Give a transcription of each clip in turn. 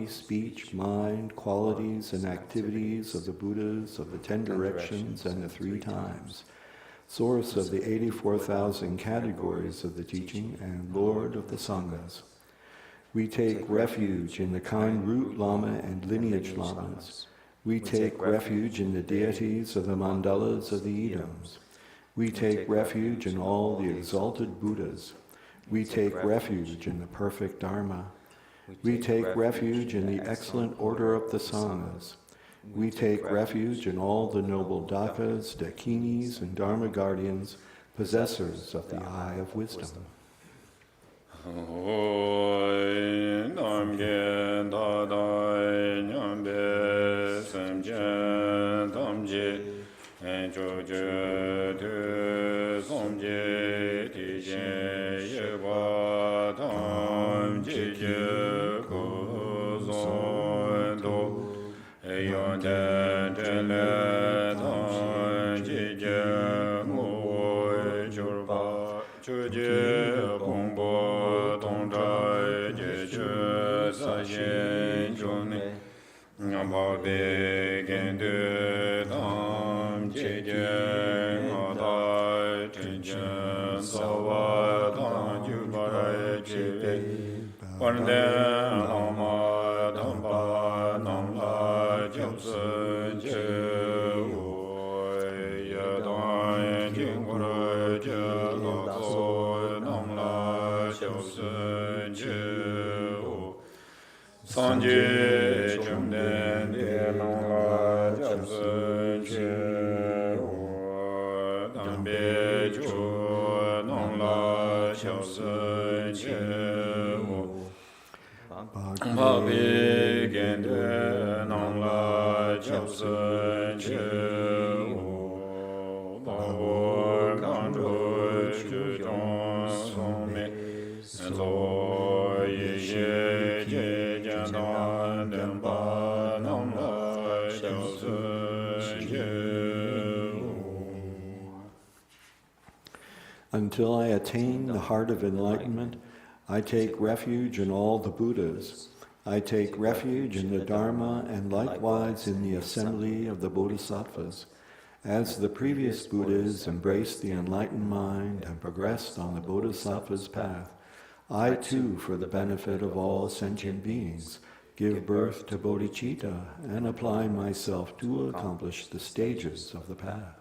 speech, mind, qualities, and activities of the Buddhas of the 10 directions and the 3 times, source of the 84,000 categories of the teaching, and Lord of the Sanghas. We take refuge in the kind root Lama and lineage Lamas. We take refuge in the deities of the mandalas of the Idams. We take refuge in all the exalted Buddhas. We take refuge in the perfect Dharma. We take refuge in the excellent order of the Sanghas. We take refuge in all the noble Dakas, Dakinis, and Dharma guardians, possessors of the eye of wisdom. Until I attain the heart of enlightenment, I take refuge in all the Buddhas. I take refuge in the Dharma and likewise in the assembly of the Bodhisattvas. As the previous Buddhas embraced the enlightened mind and progressed on the Bodhisattva's path, I too, for the benefit of all sentient beings, give birth to bodhicitta and apply myself to accomplish the stages of the path.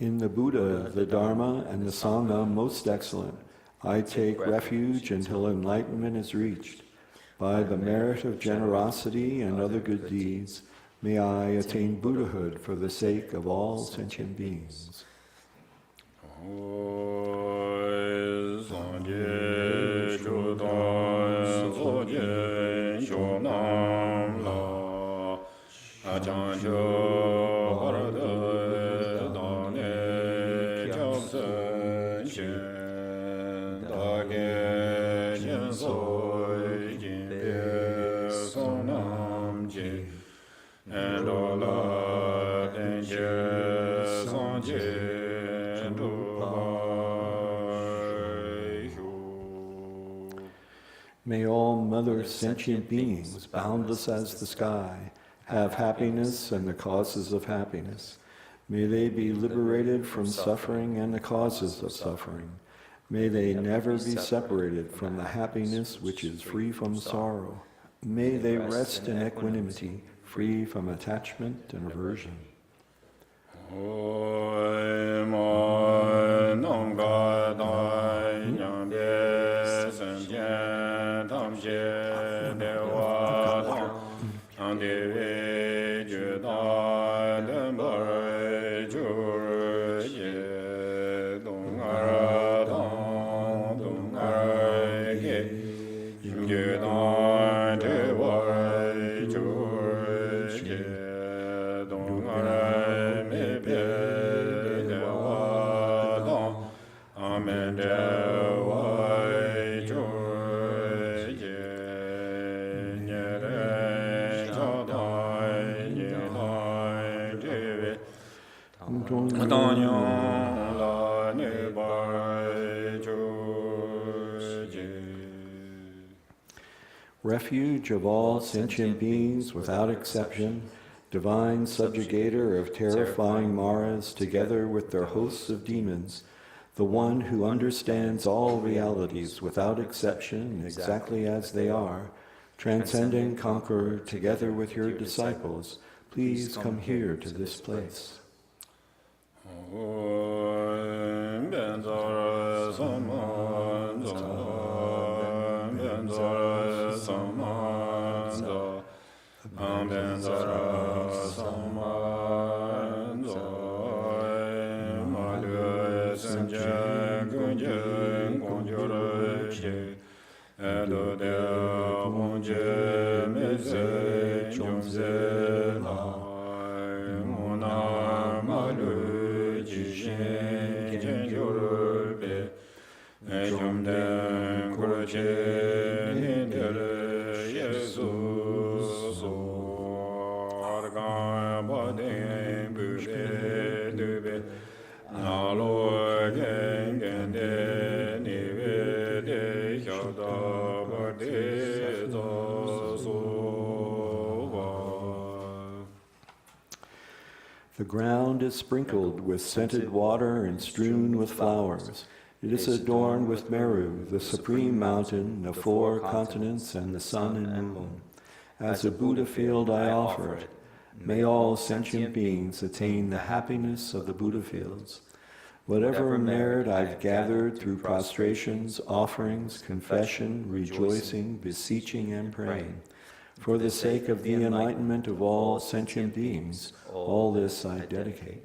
In the Buddha, the Dharma, and the Sangha most excellent, I take refuge until enlightenment is reached. By the merit of generosity and other good deeds, may I attain Buddhahood for the sake of all sentient beings. May all mother sentient beings, boundless as the sky, have happiness and the causes of happiness. May they be liberated from suffering and the causes of suffering. May they never be separated from the happiness which is free from sorrow. May they rest in equanimity, free from attachment and aversion. Refuge of all sentient beings without exception, divine subjugator of terrifying Maras together with their hosts of demons, the one who understands all realities without exception exactly as they are, transcending conqueror together with your disciples, please come here to this place. The ground is sprinkled with scented water and strewn with flowers. It is adorned with Meru, the supreme mountain, the 4 continents, and the sun and moon. As a Buddha field I offer it. May all sentient beings attain the happiness of the Buddha fields. Whatever merit I've gathered through prostrations, offerings, confession, rejoicing, beseeching, and praying, for the sake of the enlightenment of all sentient beings, all this I dedicate.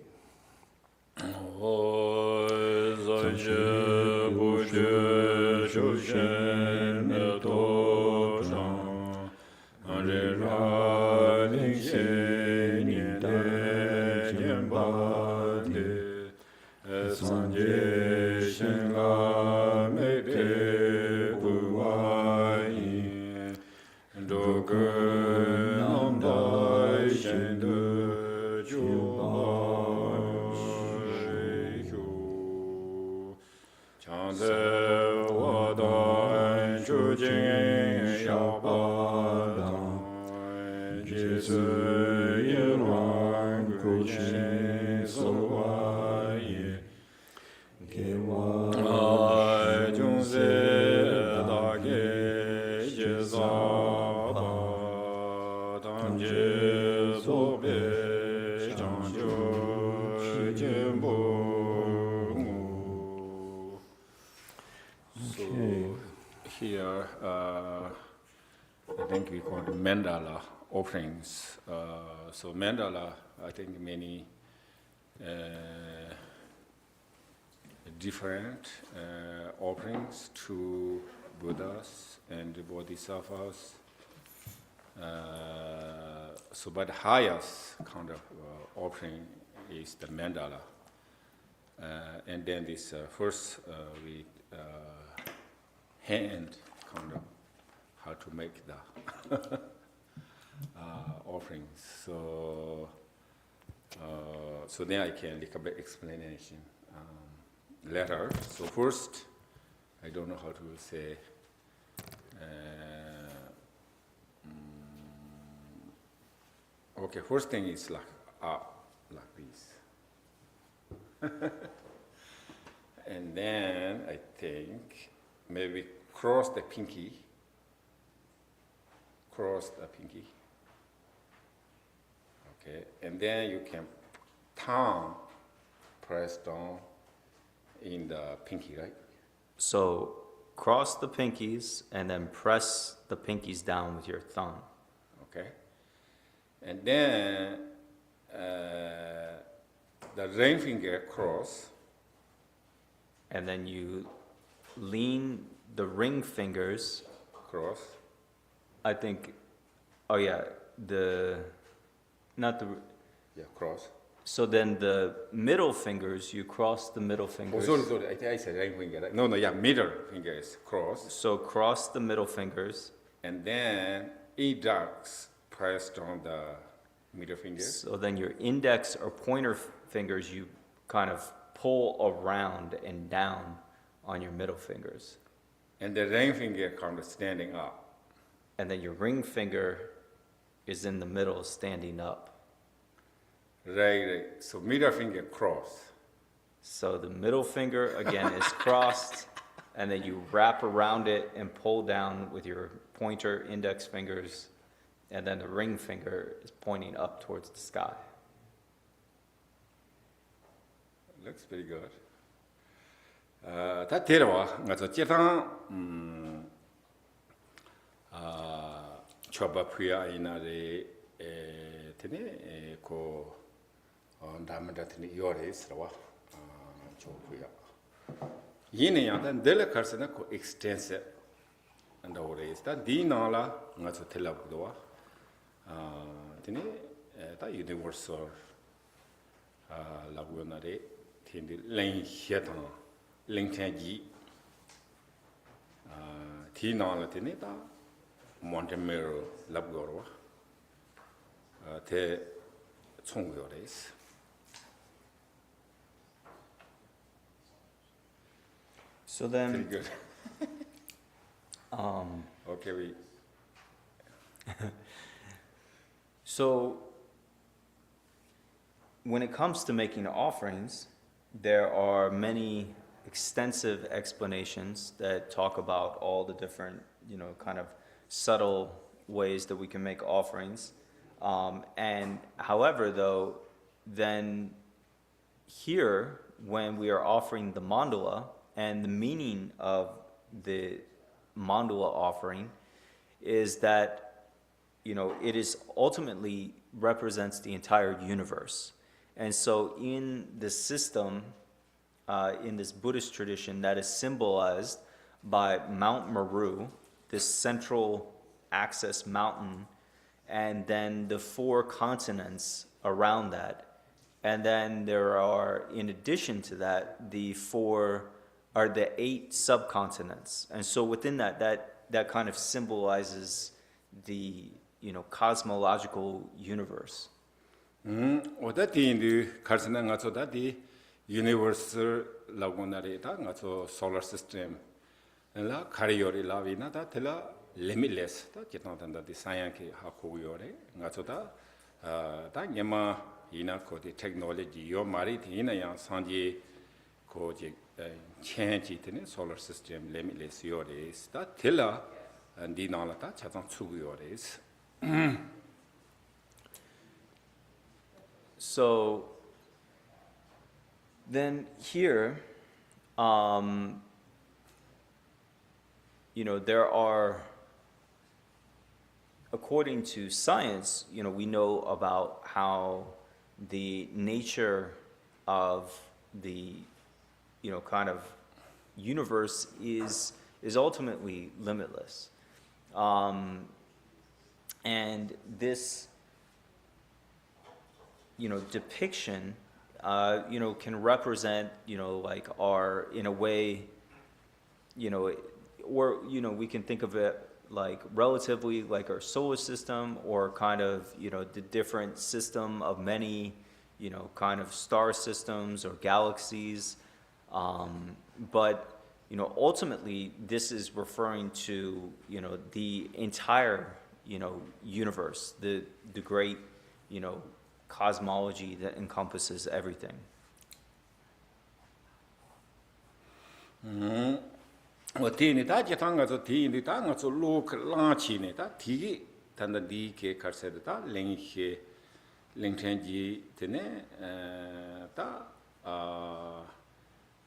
Here, I think we call it mandala offerings. So mandala, I think many different offerings to Buddhas and Bodhisattvas. So, but the highest kind of offering is the mandala. And then this first we hand kind of how to make the offerings. So, so then I can little bit explanation later. So first, I don't know how to say. Okay, first thing is like this. And then I think maybe cross the pinky. Cross the pinky. Okay, and then you can thumb press down in the pinky, right? So cross the pinkies and then press the pinkies down with your thumb. Okay, and then the ring finger cross. And then you lean the ring fingers, Cross. I think, oh yeah, not the, Yeah, cross. so then the middle fingers, you cross the middle Oh, fingers. sorry. I said ring finger. Right? No, yeah, middle finger is cross. So cross the middle fingers. And then index press down the middle finger. So then your index or pointer fingers, you kind of pull around and down on your middle fingers. And the ring finger comes standing up. And then your ring finger is in the middle standing up. Right. So middle finger cross. So the middle finger again is crossed, and then you wrap around it and pull down with your pointer index fingers, and then the ring finger is pointing up towards the sky. Looks pretty good. 다 데려와. 그래서 제당 초바 프리아 이나레 테네 고 다음에 테네 요레스라와 초프야. 이네 양단 델레카스나 고 extensive and 오레스 다 디나라 가서 텔라고도와 테네 다 universal 라고나레 테네 랭 헤탄 랭텐지 디나라 테네 다 몬테메로 랍고로와 대 총고요레스. So Pretty then, good. Okay, so when it comes to making offerings, there are many extensive explanations that talk about all the different, kind of subtle ways that we can make offerings. And however, though, then here, when we are offering the mandala, and the meaning of the mandala offering is that, it is ultimately represents the entire universe. And so in the system, in this Buddhist tradition, that is symbolized by Mount Meru, this central axis mountain, and then the 4 continents around that. And then there are, in addition to that, the 8 subcontinents. And so within that kind of symbolizes the, cosmological universe. 어다디인데 가르스나 가서다디 universal 라고나레다 가서 solar system 라 가리요리 라비나다 텔라 limitless 다 기타단다디 사이언키 하고요레 가서다 다 녀마 이나 코디 technology 요 말이 디나야 산지 고지 change이드네 solar system limitless 요레스 다 텔라 디나라다 자동 추구요레스. So then here, there are, according to science, we know about how the nature of the, kind of universe is ultimately limitless. And this, depiction, can represent, like our, in a way, or, we can think of it like relatively like our solar system, or kind of, the different system of many, kind of star systems or galaxies. But, ultimately this is referring to, the entire, universe, the great, cosmology that encompasses everything. Tini ta jitanga zo tini ta nga zo luk lanchi ni ta tigi tanda di ke karsed ta lingchen ji tene ta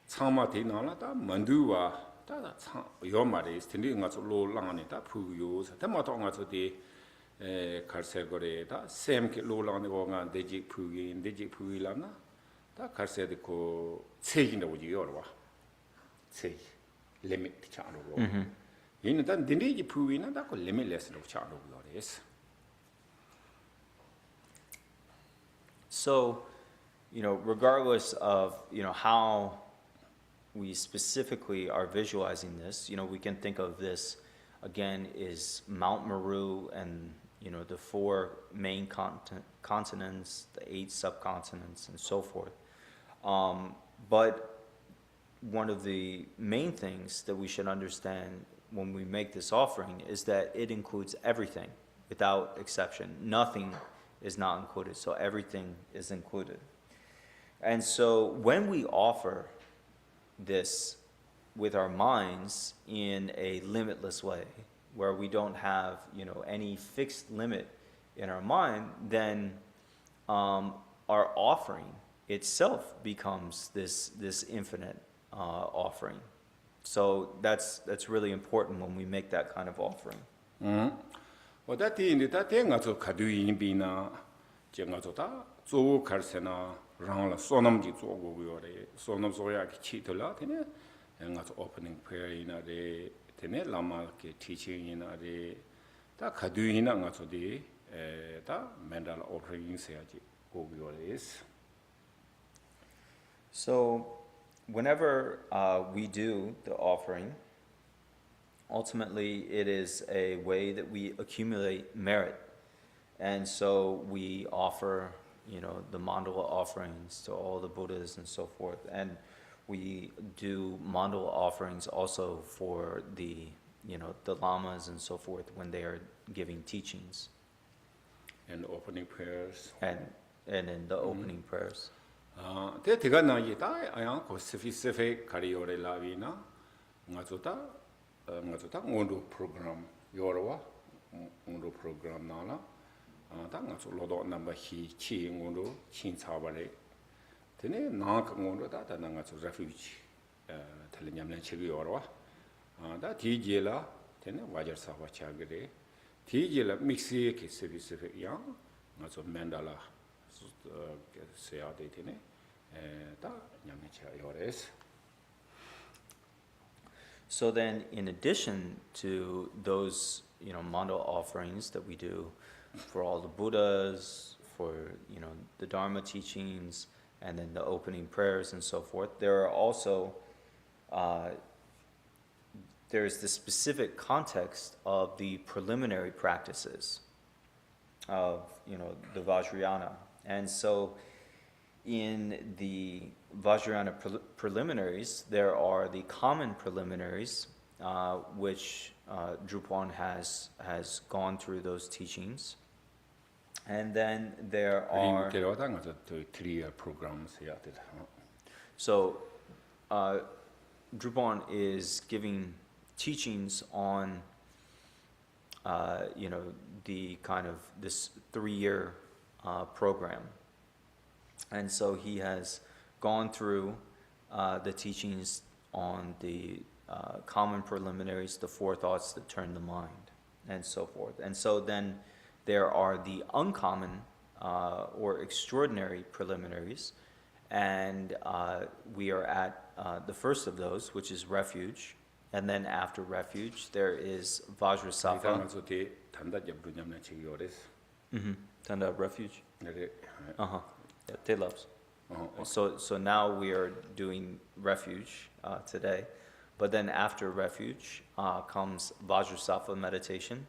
tsama ti na la ta manduwa ta yo ma re tini nga zo lo lang ni ta pu yo sa ta ma to nga zo di karsed gore ta sem ke lo lang ni go nga deji pu yi la na ta karsed ko tsegi na wo ji yo wa tsegi limit channel. In that the Puina that limitless of channel is. So, regardless of, how we specifically are visualizing this, we can think of this again is Mount Meru and, the 4 main continents, the 8 subcontinents and so forth. But one of the main things that we should understand when we make this offering is that it includes everything without exception. Nothing is not included, so everything is included. And so when we offer this with our minds in a limitless way, where we don't have, any fixed limit in our mind, then our offering itself becomes this infinite offering. So that's really important when we make that kind of offering. That in the thing as a Kaduin Bina, Jengatota, so Karsena, Rangla, Sonam di Zogo, Sonam Zoyak Chitola, and as opening prayer in a day, Tene Lama teaching in a day, that Kaduina Natodi, that Mandala offering in Sergi, is. So, whenever we do the offering, ultimately it is a way that we accumulate merit. And so we offer, the mandala offerings to all the Buddhas and so forth. And we do mandala offerings also for the, the lamas and so forth when they are giving teachings. And opening prayers. And in the opening prayers. Te tiga na yita ayang ko specific kariyore lavina ngazuta ngondo program yorwa ngondo program nala ta ngazu lodo number hi chi ngondo chin chabare tene nak ngondo ta ngazu refuge telenyamlen chigi yorwa da tijela tene wajar sawa chagre tijela mixi ke specific yang ngazu mandala So then, in addition to those, mandala offerings that we do for all the Buddhas, for, the Dharma teachings, and then the opening prayers and so forth, there are also, there's the specific context of the preliminary practices of, the Vajrayana. And so in the Vajrayana preliminaries, there are the common preliminaries, which Drupon has gone through those teachings. And then there are... So Drupon is giving teachings on, the kind of this 3-year program. And so he has gone through the teachings on the common preliminaries, the 4 thoughts that turn the mind, and so forth. And so then there are the uncommon or extraordinary preliminaries, and we are at the first of those, which is refuge. And then after refuge, there is Vajrasattva. Tanda refuge. Yeah, Telops. So now we are doing refuge today, but then after refuge comes Vajrasattva meditation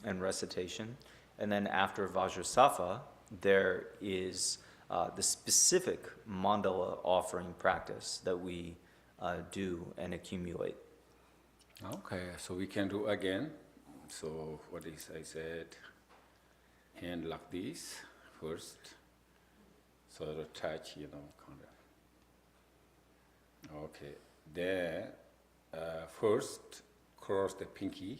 and recitation, and then after Vajrasattva there is the specific mandala offering practice that we do and accumulate. Okay, so we can do again. So what is I said? Hand like this first, so the touch, kind of. Okay, then first cross the pinky.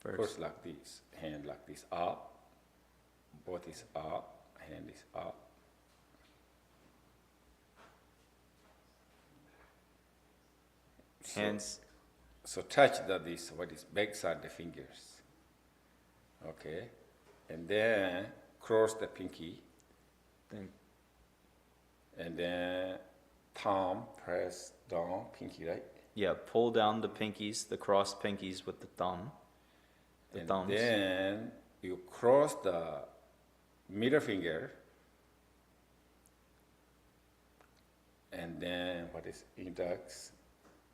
First. First like this, hand like this, up. Both is up, hand is up. Hands. So touch this, what is backside the fingers. Okay. And then cross the pinky. Then And then thumb press down, pinky, right? yeah, pull down the pinkies, the crossed pinkies with the thumb. The And thumbs. then you cross the middle finger. And then what is index?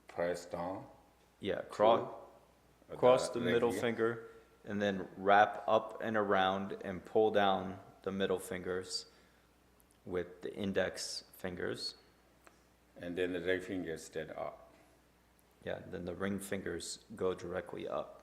Press down. Yeah, to cross the middle ring finger and then wrap up and around and pull down the middle fingers with the index fingers. And then the ring finger stand up. Yeah, then the ring fingers go directly up.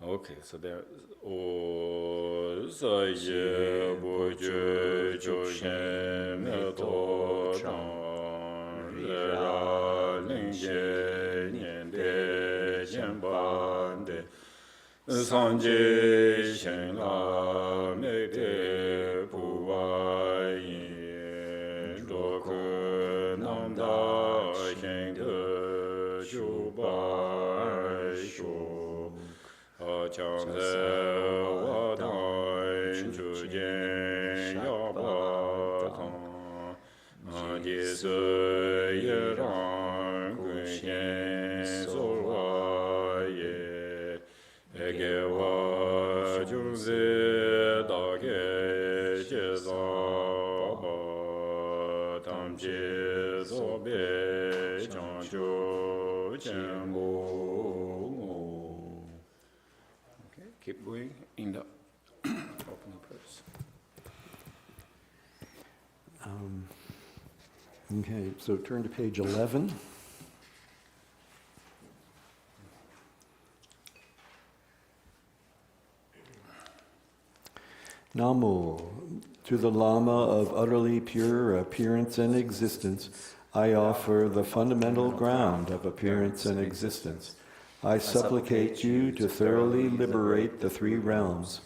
Okay, so there. O sa ye bo je jo shen me to chang le ra ling je nian de xian ban de san je shen la me de bu wa yin lo ke nam da xian de ju ba shu 将在我当主间要把当，第四也让归先所我也给我就是大概介绍当介绍别讲究节目。 Keep going in the opening prayers. Okay, so turn to page 11. Namo, to the Lama of utterly pure appearance and existence, I offer the fundamental ground of appearance and existence. I supplicate you to thoroughly liberate the three realms.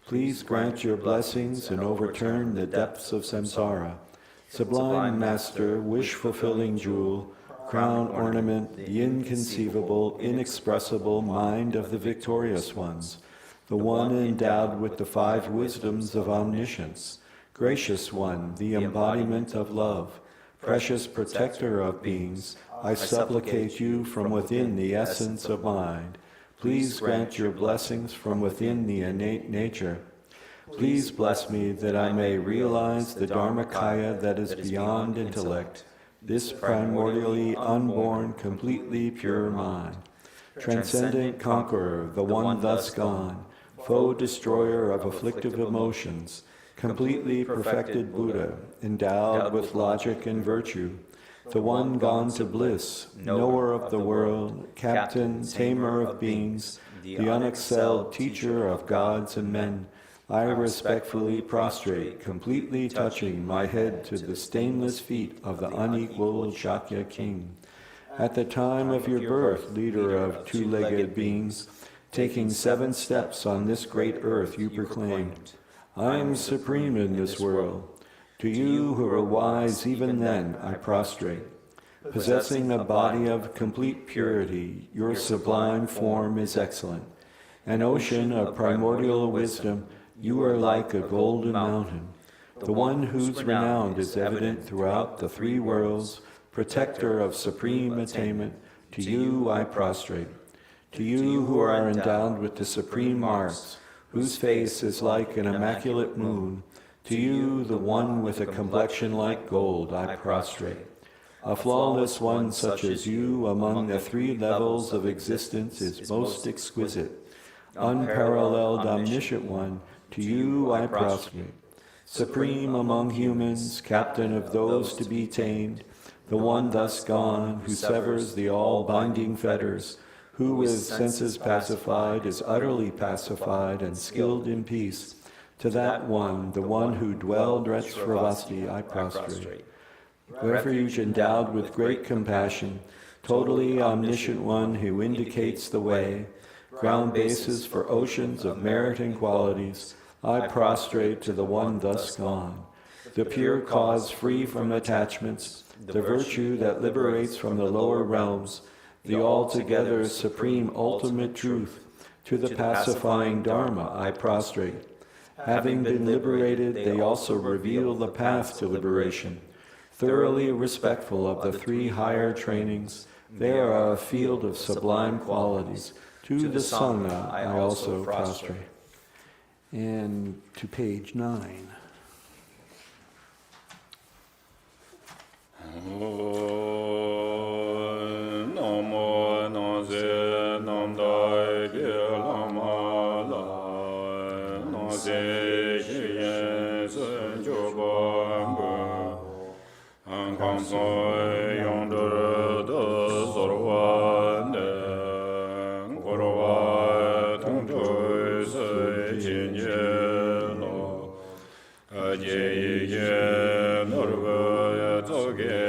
Please grant your blessings and overturn the depths of samsara. Sublime Master, wish-fulfilling jewel, crown ornament, the inconceivable, inexpressible mind of the victorious ones, the one endowed with the five wisdoms of omniscience, gracious one, the embodiment of love, precious protector of beings, I supplicate you from within the essence of mind. Please grant your blessings from within the innate nature. Please bless me that I may realize the Dharmakaya that is beyond intellect, this primordially unborn, completely pure mind. Transcendent conqueror, the one thus gone, foe destroyer of afflictive emotions, completely perfected Buddha, endowed with logic and virtue, the one gone to bliss, knower of the world, captain, tamer of beings, the unexcelled teacher of gods and men, I respectfully prostrate, completely touching my head to the stainless feet of the unequaled Shakya king. At the time of your birth, leader of two-legged beings, taking 7 steps on this great earth, you proclaimed, I am supreme in this world. To you who are wise even then, I prostrate. Possessing a body of complete purity, your sublime form is excellent. An ocean of primordial wisdom, you are like a golden mountain. The one whose renown is evident throughout the 3 worlds, protector of supreme attainment, to you I prostrate. To you who are endowed with the supreme marks, whose face is like an immaculate moon, to you, the one with a complexion like gold, I prostrate. A flawless one such as you among the 3 levels of existence is most exquisite. Unparalleled omniscient one, to you I prostrate. Supreme among humans, captain of those to be tamed, the one thus gone, who severs the all-binding fetters, who with senses pacified is utterly pacified and skilled in peace. To that one, the one who dwelled Sravasti, I prostrate. Refuge endowed with great compassion, totally omniscient one who indicates the way, ground bases for oceans of merit and qualities, I prostrate to the one thus gone, the pure cause free from attachments, the virtue that liberates from the lower realms, the altogether supreme ultimate truth. To the pacifying Dharma I prostrate. Having been liberated, they also reveal the path to liberation. Thoroughly respectful of the three higher trainings, they are a field of sublime qualities. To the Sangha I also prostrate. And to page 9. Namo Nase Namdai Lama La Nase Shiyen Sen Jobangu Ankam Soy Yonder De Sorwan De Korwa Tongchoy Se Jinje Lo Aje Ye Norva Zoge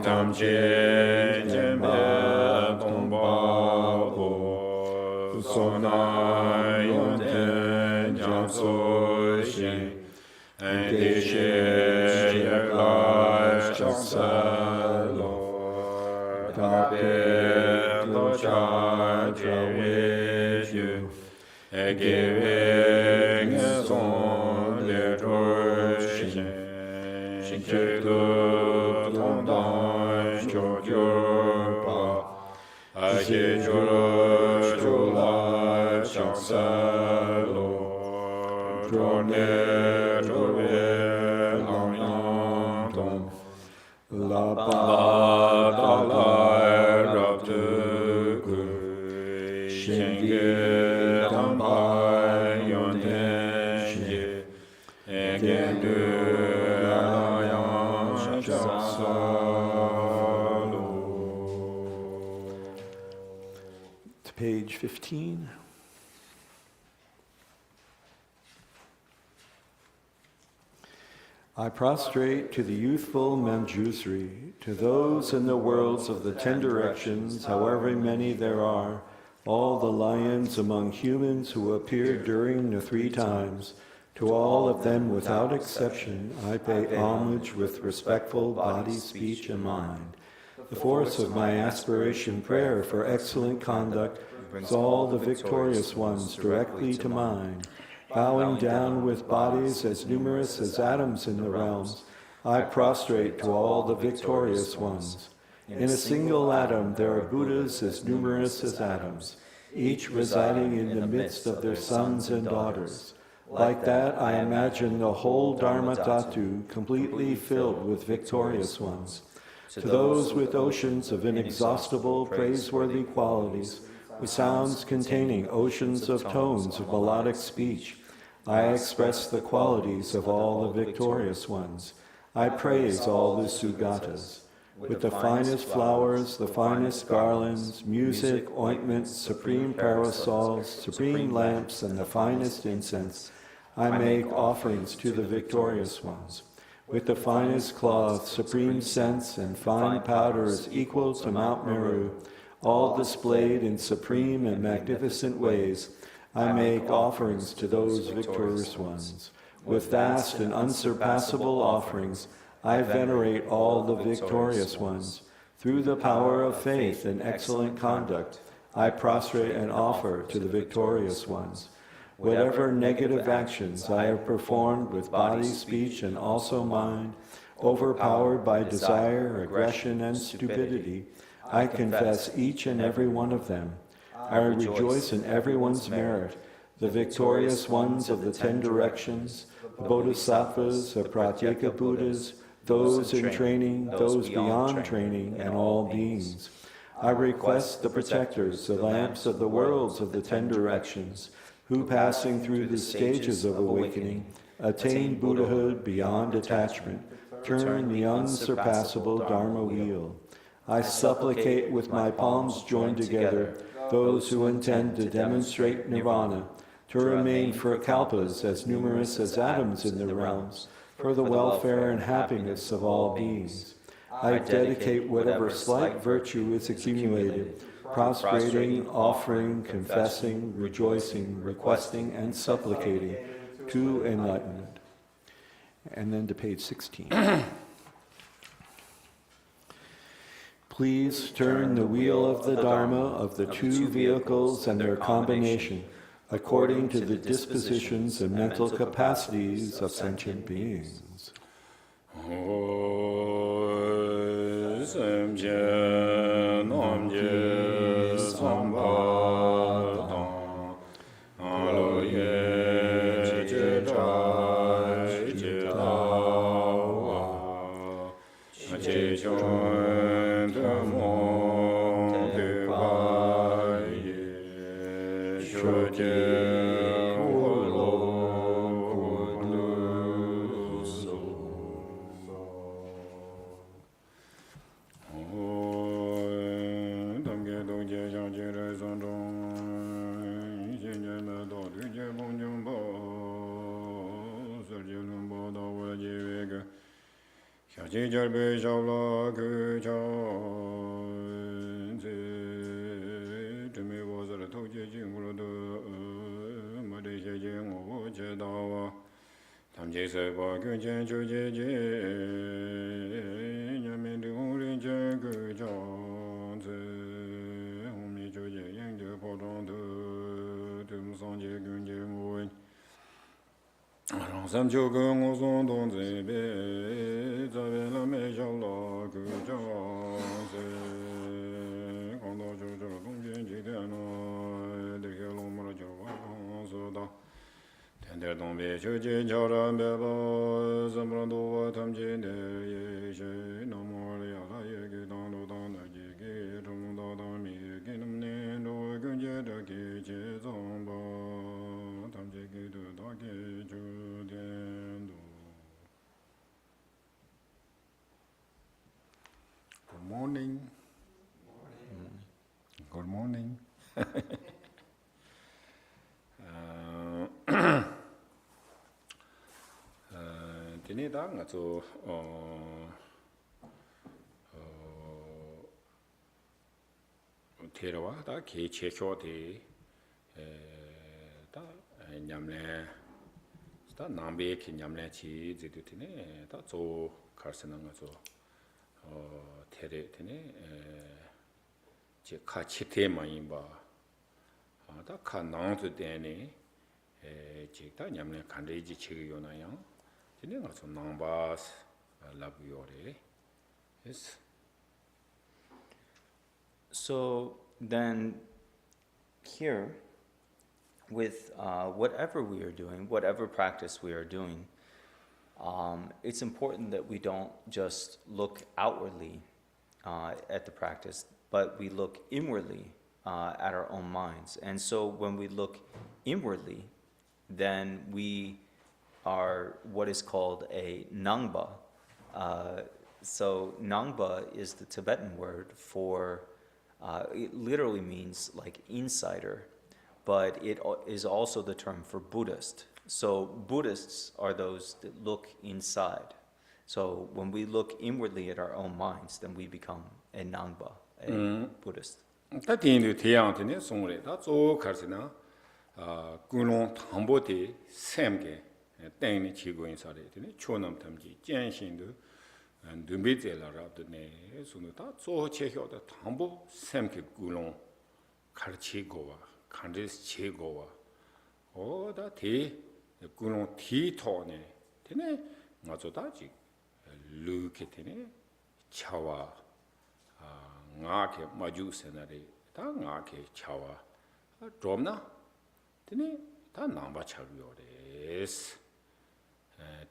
Tam so na yon ten jang so shin and de she la chang sa lo ta be lo cha je ju e ge ge son le ro shin che lo tong dan cho jo pa a je jo lo jo la chang sa lo jo ne jo ve lang yang tong la ba da la ra tu gu shen ge dang ba yon ten shi e gen du la yang chang sa lo. To page 15. I prostrate to the youthful Manjusri, to those in the worlds of the 10 directions, however many there are, all the lions among humans who appeared during the 3 times. To all of them without exception, I pay homage with respectful body, speech, and mind. The force of my aspiration prayer for excellent conduct brings all the victorious ones directly to mind. Bowing down with bodies as numerous as atoms in the realms, I prostrate to all the victorious ones. In a single atom there are Buddhas as numerous as atoms, each residing in the midst of their sons and daughters. Like that, I imagine the whole Dharma Dhatu completely filled with victorious ones. To those with oceans of inexhaustible, praiseworthy qualities, with sounds containing oceans of tones of melodic speech, I express the qualities of all the victorious ones. I praise all the Sugatas. With the finest flowers, the finest garlands, music, ointments, supreme parasols, supreme lamps, and the finest incense, I make offerings to the victorious ones. With the finest cloth, supreme scents, and fine powders equal to Mount Meru, all displayed in supreme and magnificent ways, I make offerings to those victorious ones. With vast and unsurpassable offerings, I venerate all the victorious ones. Through the power of faith and excellent conduct, I prostrate and offer to the victorious ones. Whatever negative actions I have performed with body, speech, and also mind, overpowered by desire, aggression, and stupidity, I confess each and every one of them. I rejoice in everyone's merit, the victorious ones of the 10 directions, the Bodhisattvas, the Pratyeka Buddhas, those in training, those beyond training, and all beings. I request the protectors, the lamps of the worlds of the 10 directions, who passing through the stages of awakening, attain Buddhahood beyond attachment, turn the unsurpassable Dharma wheel. I supplicate with my palms joined together those who intend to demonstrate nirvana, to remain for kalpas as numerous as atoms in the realms, for the welfare and happiness of all beings. I dedicate whatever slight virtue is accumulated, prostrating, offering, confessing, rejoicing, requesting, and supplicating to enlightenment. And then to page 16. Please turn the wheel of the Dharma of the 2 vehicles and their combination according to the dispositions and mental capacities of sentient beings. se ba gyun chen chu je je nyamen de hong rin chen gu chang zi hong mi chu je yang je po dong de tum song je gyun je mu wen rang sam chu ge ngo song dong zi be za be la me xiao la gu chang zi gong dong chu chu dong jian ji tian no de ge long mo la jiao wa gong su da tender dong be chu ji jiao ran be ba zhen bu du wa tam ji de ye shi no mo le ya la ye ge dong du dong de ji ge zhong da da mi ge nam ne do gun jie de ge jie zong ba tam ji ge de da ge ju dian du. Good morning. Good morning. Tene da nga zo Terawa da ke che kyo de da nyamle da nambe ke nyamle chi zidu tene da zo karsana nga zo tere tene 제 카치테 마인바 아다 칸나운트 데네 제다 냠네 칸레지 치기요나요 진행 가서 남바스 라부요레 yes. So then here, with whatever we are doing, whatever practice we are doing, it's important that we don't just look outwardly at the practice, but we look inwardly at our own minds. And so when we look inwardly, then we are what is called a nangba. So nangba is the Tibetan word for, it literally means like insider, but it is also the term for Buddhist. So Buddhists are those that look inside. So when we look inwardly at our own minds, then we become a nangba, a Buddhist. 다 디인도 대양한테네 송래 다 쪼카르스나 군롱 탐보데 샘게 땡니 지고인 사례들이 초남 탐지 젠신도 눈비제라라도네 손도 다 쪼체효다 탐보 샘게 군롱 가르치고와 간데스 제고와 오다 대 군롱 디토네 되네 맞아다지 루케테네 차와 ngake maju senare ta ngake chawa dromna tene ta namba chagyores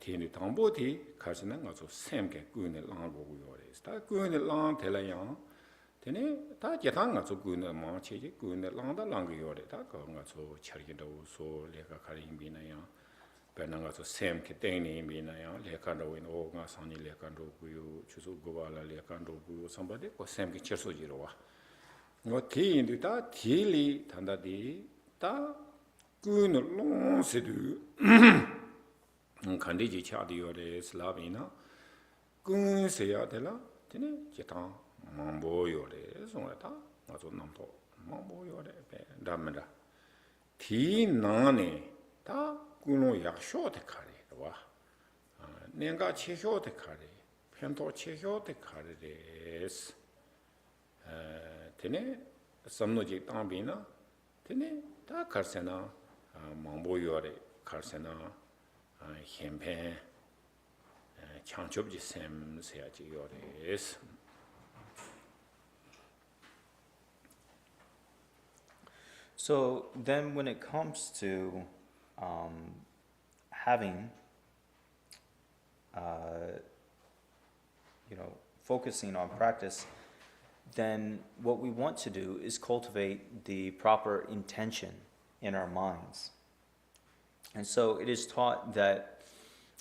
tini tamboti kasina ngaso semke kuine lang go yores ta kuine lang telayang tene ta jetang ngaso kuine ma cheje kuine lang da lang yore ta ko ngaso chargido so leka karim binaya benanga so semke teni binaya leka do in o nga sani leka do kuyu chusu gowala leka do kuyu somebody ko semke cherso jirowa no ti indu ta tili tandadi ta kuine long sedu kandiji chadi yore slavina kun seya dela tene jetang mambo yore so ta ngaso namto mambo yore be damda ti nane ta kuno yaksho te kare wa nenga chehyo te kare pento chehyo te kare des tene samno ji tambina tene ta karsena mambo yore karsena hempe changchobji sem seya ji yore es. So then when it comes to having, focusing on practice, then what we want to do is cultivate the proper intention in our minds. And so it is taught that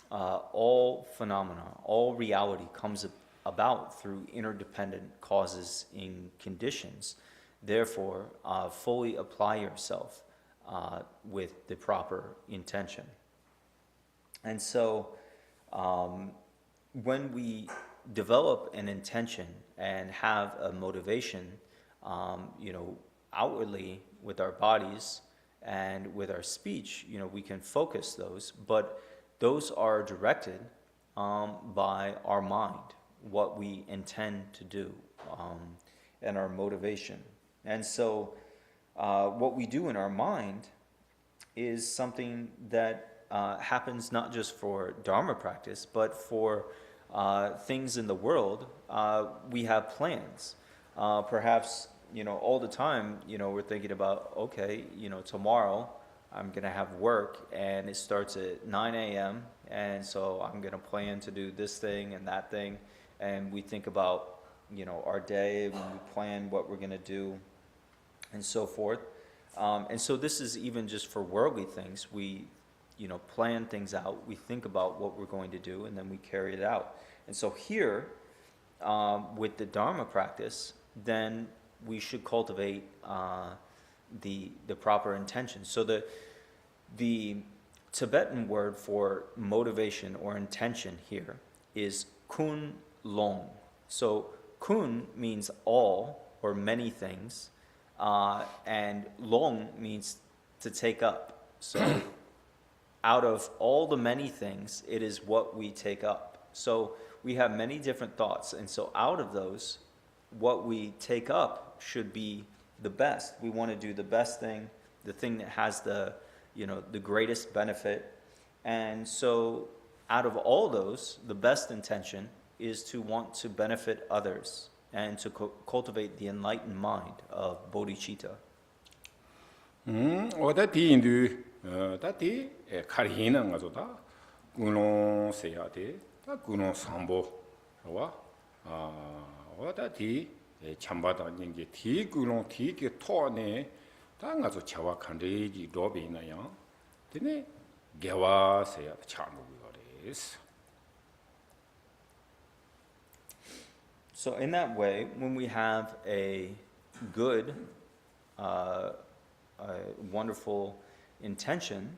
all phenomena, all reality comes about through interdependent causes and conditions. Therefore, fully apply yourself with the proper intention. And so when we develop an intention and have a motivation, outwardly with our bodies and with our speech, we can focus those, but those are directed by our mind, what we intend to do, and our motivation. And so what we do in our mind is something that happens not just for Dharma practice, but for things in the world. We have plans. Perhaps, all the time, we're thinking about, okay, tomorrow I'm going to have work and it starts at 9 a.m. And so I'm going to plan to do this thing and that thing. And we think about, our day, when we plan what we're going to do and so forth. And so this is even just for worldly things. We, plan things out. We think about what we're going to do and then we carry it out. And so here, with the Dharma practice, then we should cultivate the proper intention. So the Tibetan word for motivation or intention here is kun long. So kun means all or many things, and long means to take up. So out of all the many things, it is what we take up. So we have many different thoughts, and so out of those, what we take up should be the best. We want to do the best thing, the thing that has the greatest benefit. And so out of all those, the best intention is to want to benefit others and to cultivate the enlightened mind of bodhicitta. 오다 디인도 다디 카리히나 가서다 군노 세야데 다 군노 삼보와 오다 디 참바다 닝게 디 군노 디게 토네 다 가서 자와 칸데지 로비나요 되네 개와 세야 차무고레스. So in that way, when we have a good, a wonderful intention,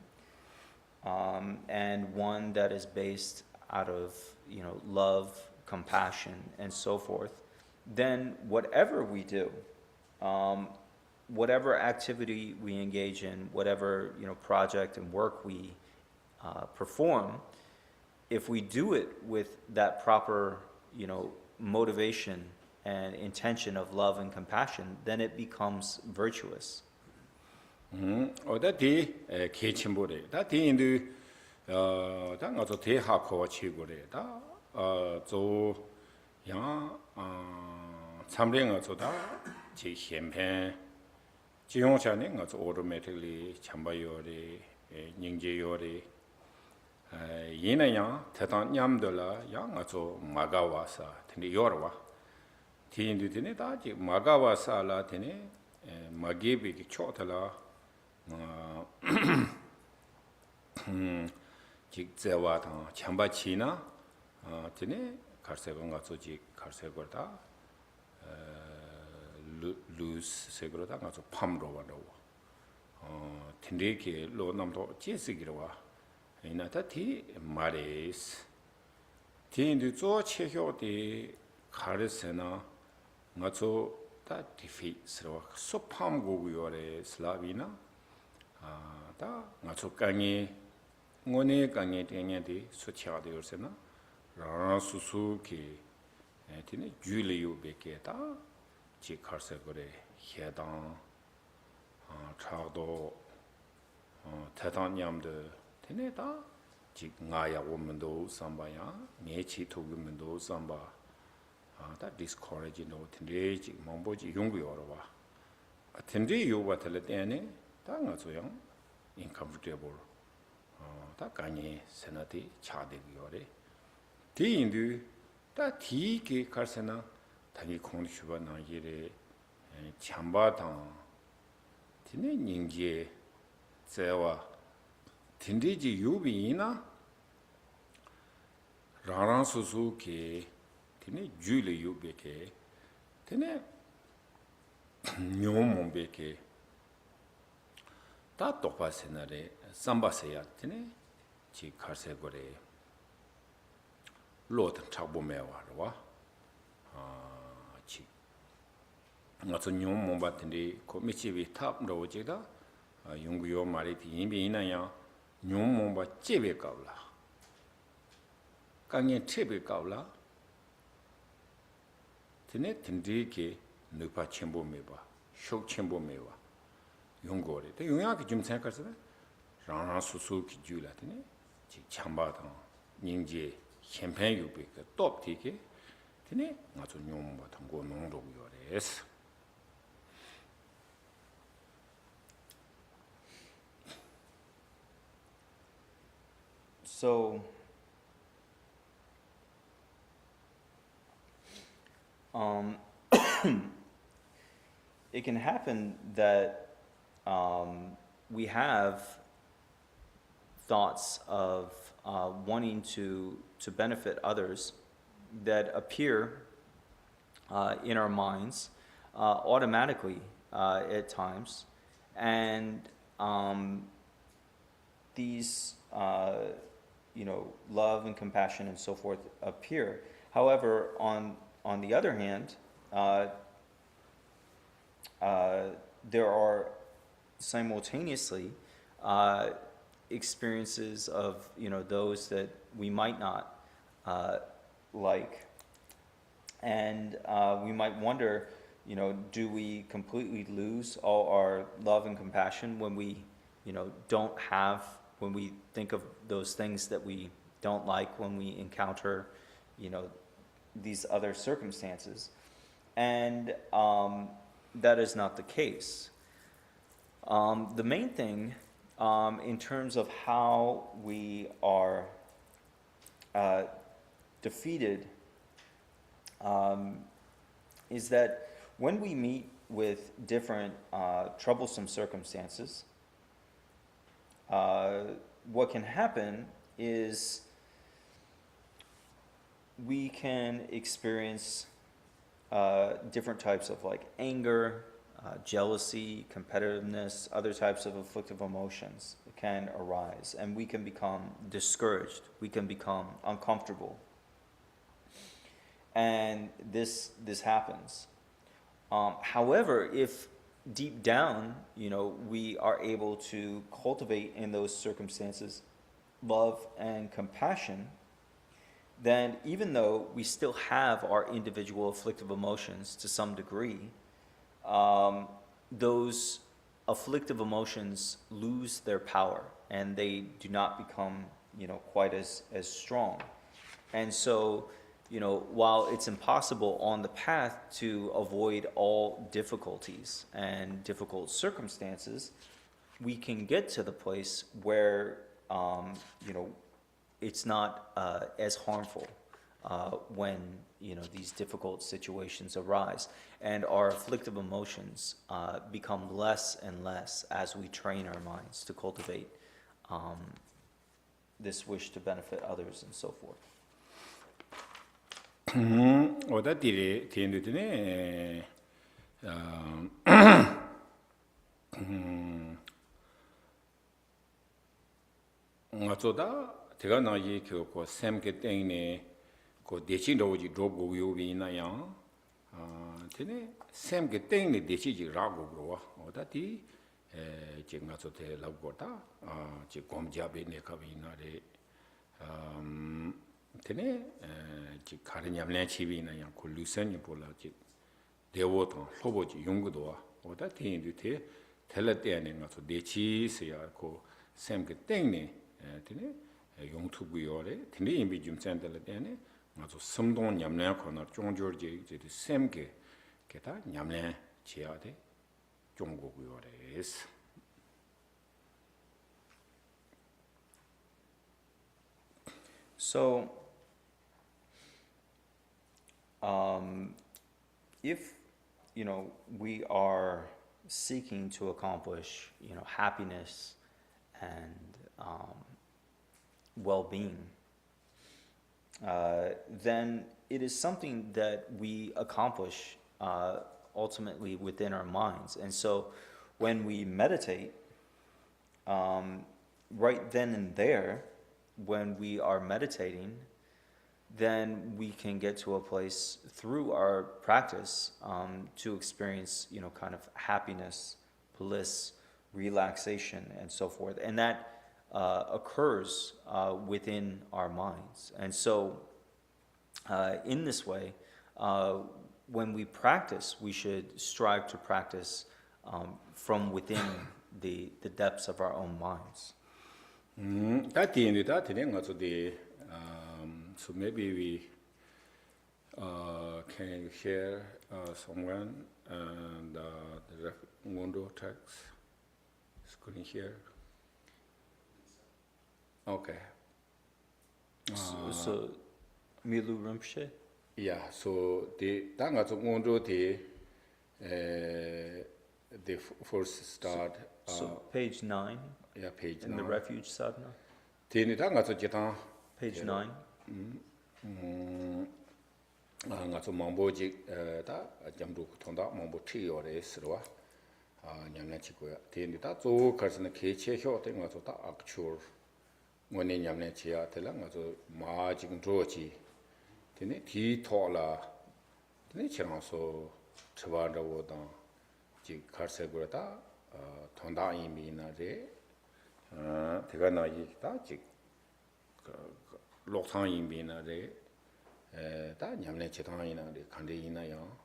and one that is based out of love, compassion, and so forth, then whatever we do, whatever activity we engage in, whatever project and work we perform, if we do it with that proper motivation and intention of love and compassion, then it becomes virtuous. 어다디 개침보래 다디인도 당가서 대하코 치고래다 저야 참랭어 저다 제 현편 지용차는 가서 오토매틱리 참바요리 닝제요리 이나야 대단 냠들라 양아서 마가와사 근데 요르와 디인도 되네 다지 마가와사라 되네 마게비 초탈라 직제와다 참바치나 되네 갈세건가 조직 갈세거다 루스 세그로다 가서 팜로 와로 틴데게 로남도 제스기로와 이나타티 마레스 틴도 조 체효데 가르세나 가서 다 디피스로 소팜고고요레 슬라비나 다 가서 강이 ngoné 강이 되냐디 수치하되 요르세나 라수수키 에티네 줄리요 베케다 지 카르세고레 해당 차도 대단냠데 테네다 지 나야 오면도 삼바야 메치 토금면도 삼바 다 디스커레지 노 텐데 지 몽보지 용구요로와 텐데 요바텔 때네 다 가서요 인컴포터블 다 간이 세나티 차데기요레 디인도 다 디게 갈세나 다니 공주바 나기레 참바당 디네 닝게 제와 딘디지 유비이나 라란수수케 디네 줄리 유베케 디네 뇽몬베케 다 똑바세나레 삼바세야 디네 지 카르세고레 로든 차보메와르와 지 나서 뇽몬바텐데 코미치비 탑로지다 용구요 말이 디인비나야 뇽몬바 제베까블라 강연 팁을 까올라 드네 든디게 누파 첨보 메바 쇼 첨보 메와 용거래 또 용약이 좀 생각해서 라나 수수 기줄라 드네 지 참바다 닝지 캠페인 유비가 톱티게 드네 아주 용바 통고 농로 요래스 So, it can happen that we have thoughts of wanting to benefit others that appear in our minds automatically at times, and these love and compassion and so forth appear. However, on the other hand, there are simultaneously experiences of those that we might not like, and we might wonder, do we completely lose all our love and compassion when we don't have, when we think of those things that we don't like when we encounter these other circumstances? And that is not the case. The main thing in terms of how we are defeated is that when we meet with different troublesome circumstances, what can happen is we can experience different types of like anger, jealousy, competitiveness, other types of afflictive emotions can arise, and we can become discouraged, we can become uncomfortable. And this happens. However, if deep down, we are able to cultivate in those circumstances love and compassion, then even though we still have our individual afflictive emotions to some degree, those afflictive emotions lose their power and they do not become, quite as strong. And so, while it's impossible on the path to avoid all difficulties and difficult circumstances, we can get to the place where, it's not as harmful when, these difficult situations arise. And our afflictive emotions become less and less as we train our minds to cultivate this wish to benefit others and so forth. 오다 디레 디엔드네 어쩌다 제가 나이 그거 샘게 땡네 그 대치로지 로고 요비나야 되네 샘게 땡네 대치지 라고 그러와 오다디 제가 저때 라고다 지 곰잡이네 가비나레 되네 지 가르냐면 치비나야 그 루선이 볼라지 대워도 소보지 용구도 오다 대인들이 텔레때네 가서 대치스야 그 샘게 땡네 되네 용투부요래 되네 임비 좀 센들레때네 아주 섬동 냠내 코너 종조지 이제 샘게 게다 냠내 지야돼 종고구요래스 So, if, we are seeking to accomplish, happiness and well-being, then it is something that we accomplish ultimately within our minds. And so when we meditate, right then and there, when we are meditating, then we can get to a place through our practice to experience, kind of happiness, bliss, relaxation, and so forth. And that occurs within our minds. And so, in this way, when we practice, we should strive to practice from within the depths of our own minds. At the end of that, so maybe we can hear someone and the window text screen here. Okay. So Milu Rinpoche? Yeah, so the window the first start. So page 9 Yeah, page in 9. the refuge sadhana. Page 9. Nga mambo jik ta jamdu thonda mambo thi yore sirwa nyamna chikoya tendi ta zo karsna ke che hyo te nga ta akchur ngone nyamna chiya tela nga zo ma jing ro chi tene thi thola tene chang so chwa da wo da ji karse gura ta thonda imi na re tega na yi ta ji lok thang imi na re 다 냠내 제당이나 간대이나요.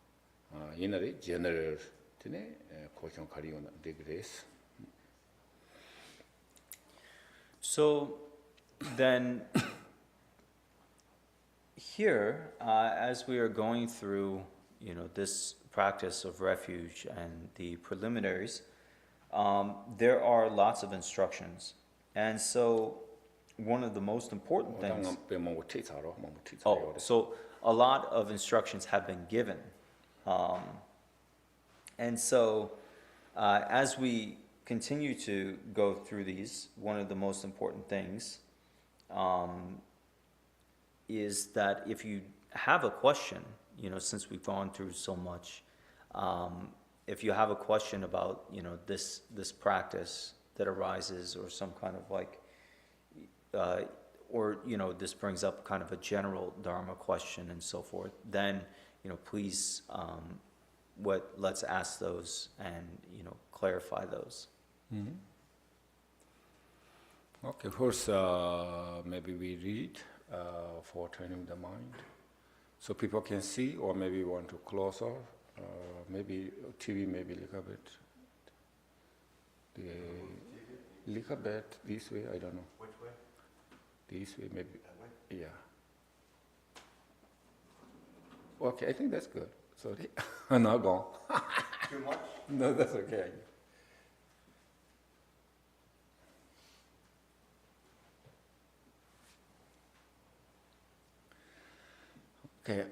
이날에 제너럴 드네 고정 가리오나 데그레스. So then here, as we are going through, this practice of refuge and the preliminaries, there are lots of instructions. And so one of the most important things. So a lot of instructions have been given. And so as we continue to go through these, one of the most important things is that if you have a question, since we've gone through so much, if you have a question about, this practice that arises or some kind of or this brings up kind of a general Dharma question and so forth, then please let's ask those and clarify those. Mm-hmm. Okay, first maybe we read for training the mind, so people can see, or maybe want to close off, maybe TV, maybe a little bit this way. I don't know. Which way? This way, maybe. That way? Yeah. Okay, I think that's good. Sorry. I'm not gone. Too much? No, that's okay. Okay.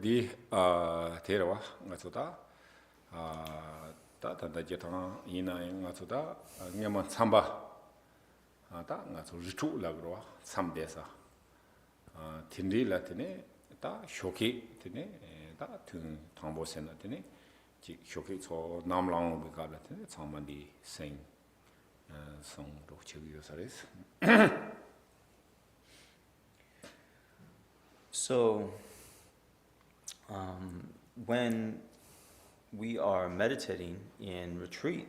di terawa nga tsuda ta tanda jetang ina nga tsuda ngema tsamba ta nga tsu ritu la gro tsamdesa Thinley la tene ta shoki tene ta tung thangbo sen la tene ji shoki so namlang bi ka la tene tsangmandi sing song ro chegi yosares. So when we are meditating in retreat,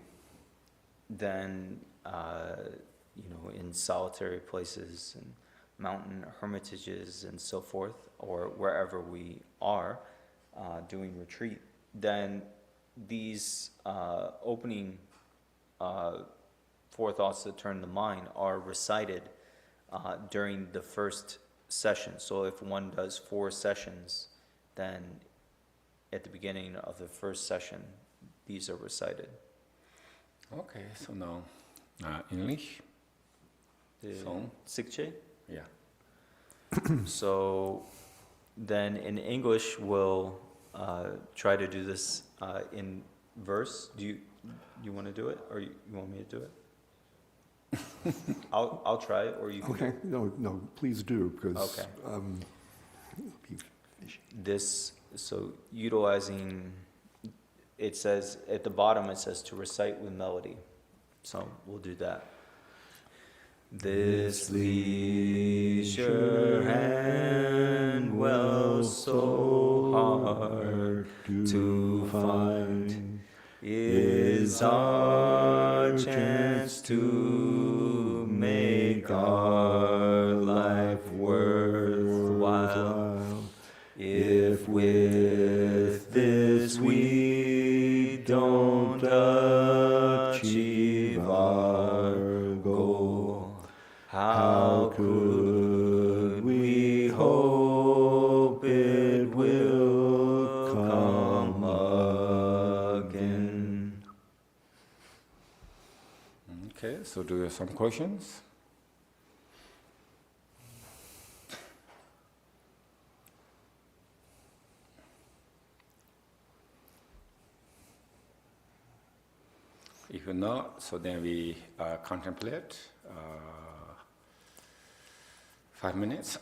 then in solitary places and mountain hermitages and so forth, or wherever we are doing retreat, then these opening four thoughts that turn the mind are recited during the first session. So if one does 4 sessions then at the beginning of the first session, these are recited. Okay, so now English. The Song. Sikche? Yeah. So then in English, we'll try to do this in verse. Do you want to do it, or you want me to do it? I'll try it, or you can. Okay, no, please do, because Okay. be fishy. This, so utilizing, it says, at the bottom it says to recite with melody. So we'll do that. This leisure hand well so hard to find is our chance to make our life worthwhile. If with this we don't achieve our goal, how could we hope it will come again? Okay, so do you have some questions? If not, so then we contemplate 5 minutes.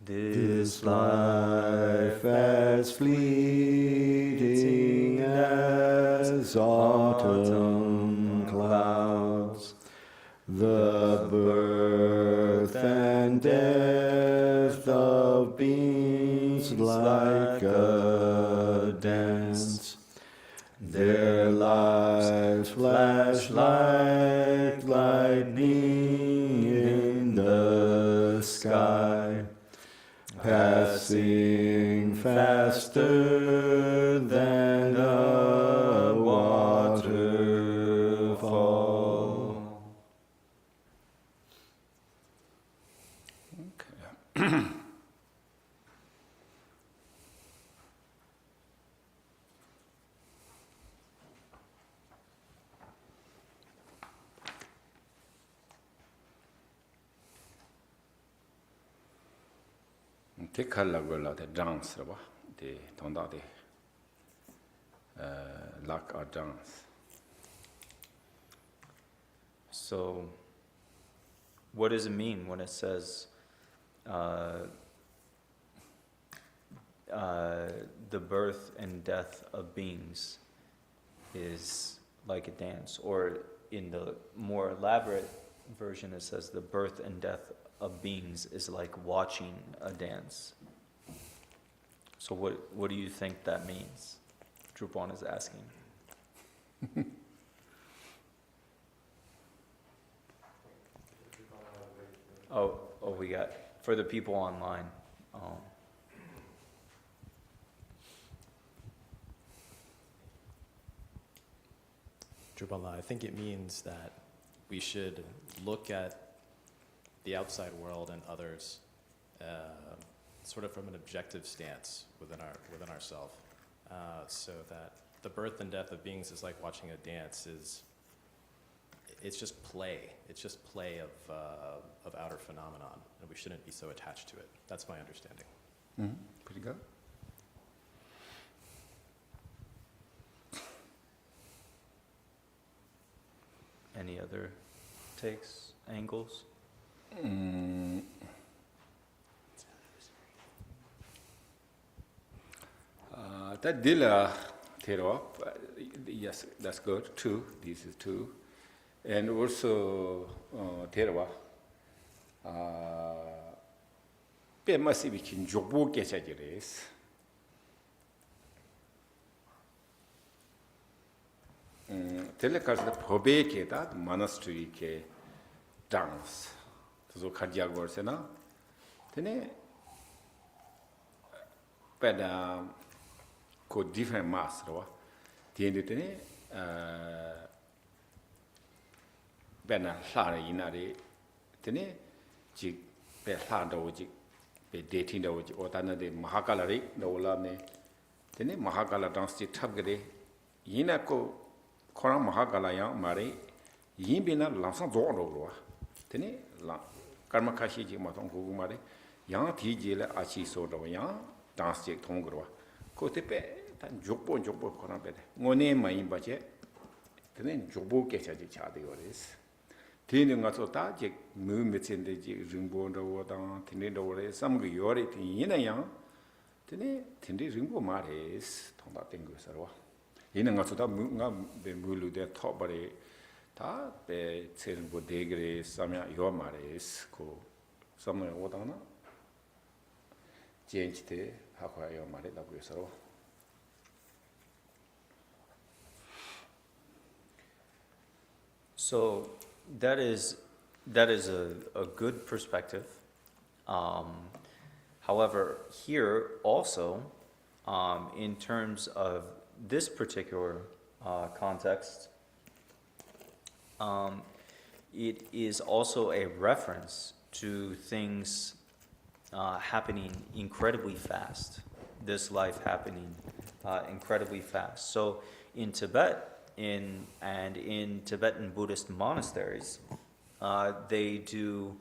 This life as fleeting as autumn clouds, the birth and death of beings like a dance. Their lives flash like lightning in the sky, passing faster than a waterfall. Okay. Tekalagola the dance, the tonda de luck or dance. So, what does it mean when it says the birth and death of beings is like a dance? Or in the more elaborate version, it says the birth and death of beings is like watching a dance. So what do you think that means? Drupon is asking. Oh, we got, for the people online. Drupon, I think it means that we should look at the outside world and others sort of from an objective stance within ourselves, so that the birth and death of beings is like watching a dance. It's just play. It's just play of outer phenomenon, and we shouldn't be so attached to it. That's my understanding. Mm-hmm. Pretty good. Any other takes, angles? That dila thero, yes, that's good. Two, this is two, and also thero. Pe masibi kin jobo kechajires. Telekarsa pobe ke that monastery ke dance. So khadya gorsena. Tene peda ko different mass ro. Tiende tene bena hla ina re tene ji pe hla do ji pe dating do ji otana de mahakala re do la ne tene mahakala dance ji thap gre ina ko Kora Mahakala yang mare yimbina lamsan zo ro tene la karma kashi ji ma tong gu mare yang ti ji le a chi so do yang dance ji thong gro ko te pe tan jokpo kora pe ngone mai ba che tene jokbo ke cha ji cha de ores tene nga so ta ji mu me chen de ji ringbo do da tene do re sam gu yo re ti yin yang Tene tindi ringo mares thonda tengu sarwa. Ina nga suda nga be mulu de thobare ta be tselbo degre samya yo mares ko samya odana jenchite hakwa yo mare la gu sarwa. So that is a good perspective. However, here also, in terms of this particular context, it is also a reference to things happening incredibly fast. This life happening incredibly fast. So in Tibet, in Tibetan Buddhist monasteries, they do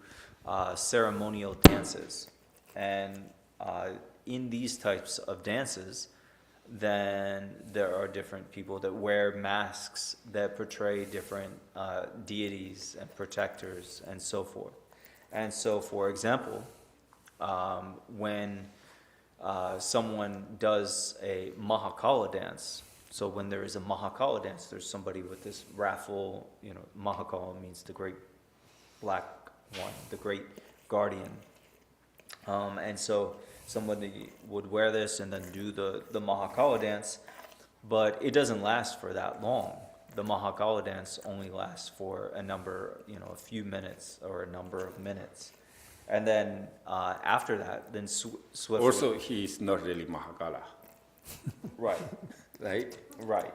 ceremonial dances, and in these types of dances, then there are different people that wear masks that portray different deities and protectors and so forth. And so, for example, when someone does a Mahakala dance, so when there is a Mahakala dance, there's somebody with this raffle, Mahakala means the great black one, the great guardian. And so somebody would wear this and then do the Mahakala dance, but it doesn't last for that long. The Mahakala dance only lasts for a few minutes or a number of minutes. And then after that, then swiftly... Also, he is not really Mahakala. Right. Right? Right.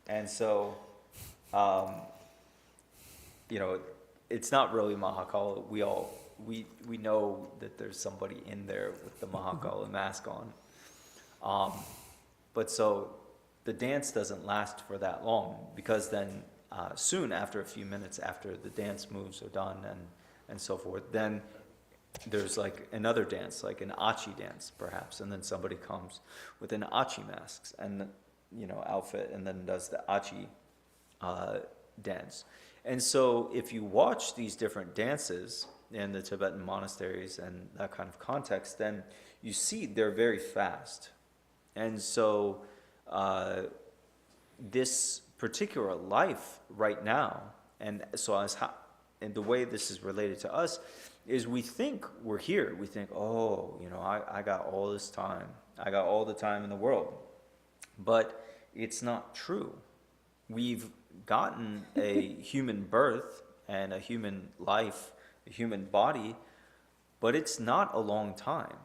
And so, it's not really Mahakala. We know that there's somebody in there with the Mahakala mask on. But so the dance doesn't last for that long, because then soon after a few minutes after the dance moves are done and so forth, then there's like another dance, like an achi dance perhaps, and then somebody comes with an achi mask and outfit, and then does the achi dance. And so if you watch these different dances in the Tibetan monasteries and that kind of context, then you see they're very fast. And so this particular life right now, and the way this is related to us, is we think we're here. We think, I got all this time. I got all the time in the world. But it's not true. We've gotten a human birth and a human life, a human body, but it's not a long time.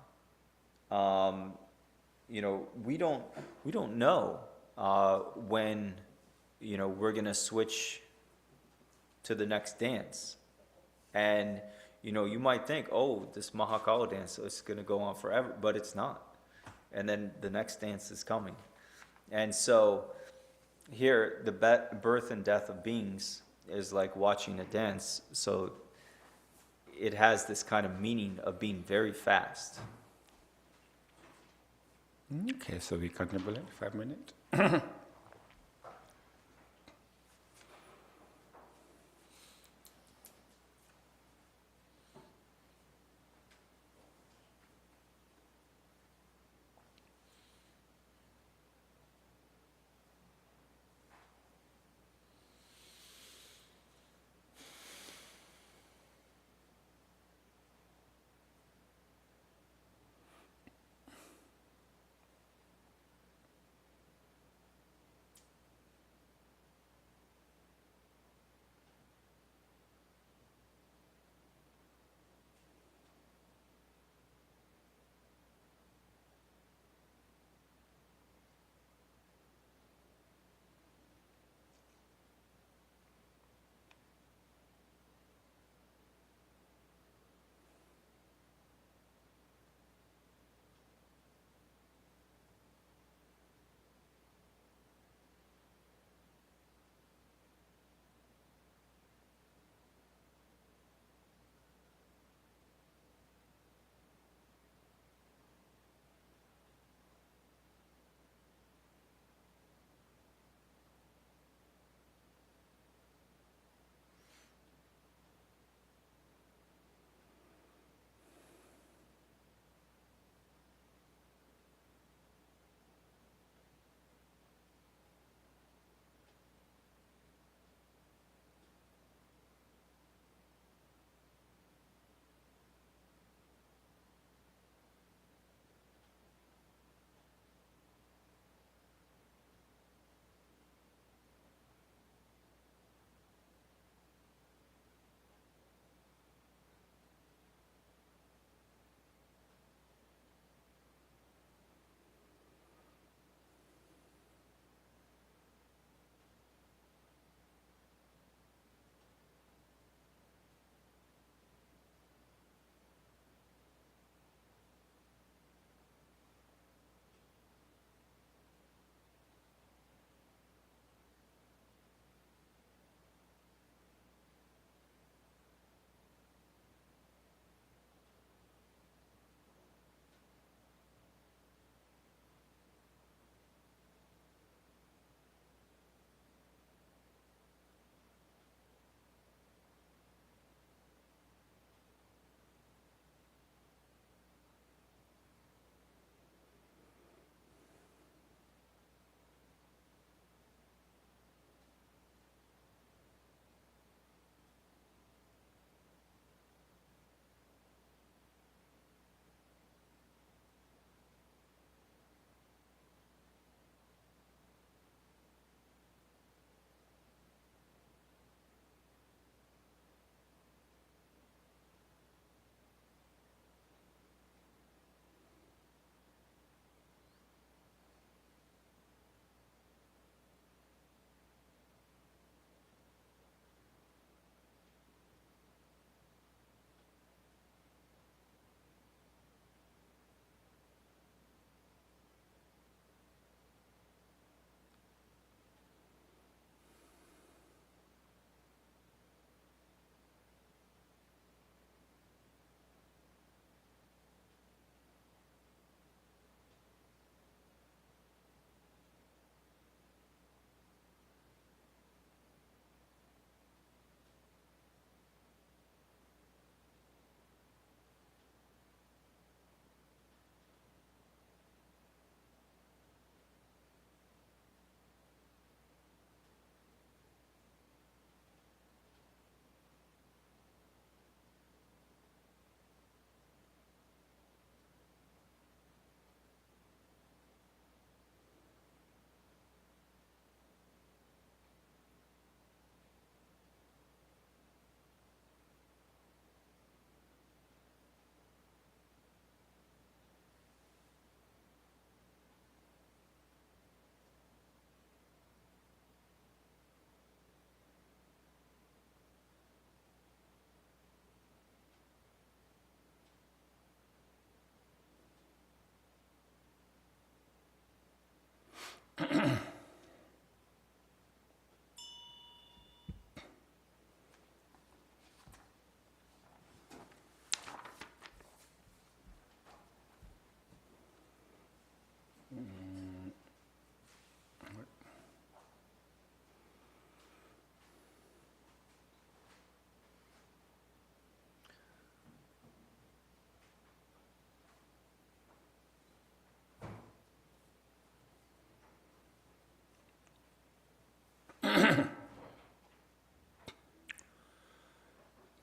We don't know when we're gonna switch to the next dance, and you might think, this Mahakala dance is gonna go on forever, but it's not. And then the next dance is coming, and so here the birth and death of beings is like watching a dance. So it has this kind of meaning of being very fast. Okay, so we contemplate 5 minutes.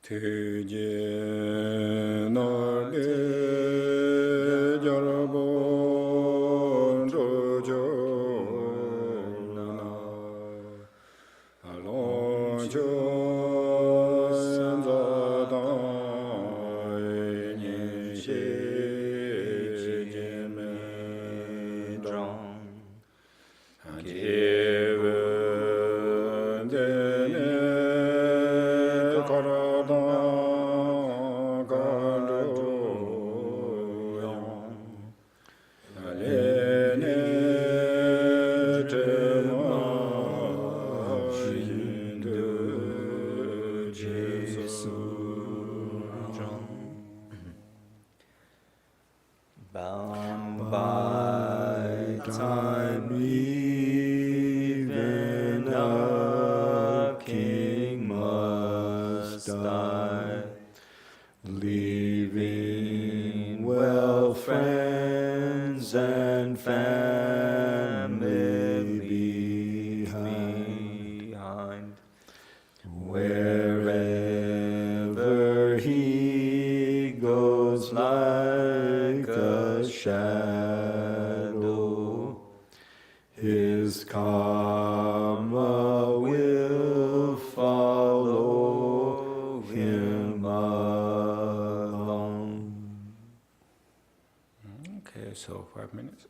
Tujinage jarabon rojona alonjo senzadai nishe jeme drang Given dene karada gadoyong alene tema jindu Jesu Bound by time, even a king must die, leaving well friends and family behind. Wherever he goes like a shadow, his karma will follow him along. Okay, so 5 minutes.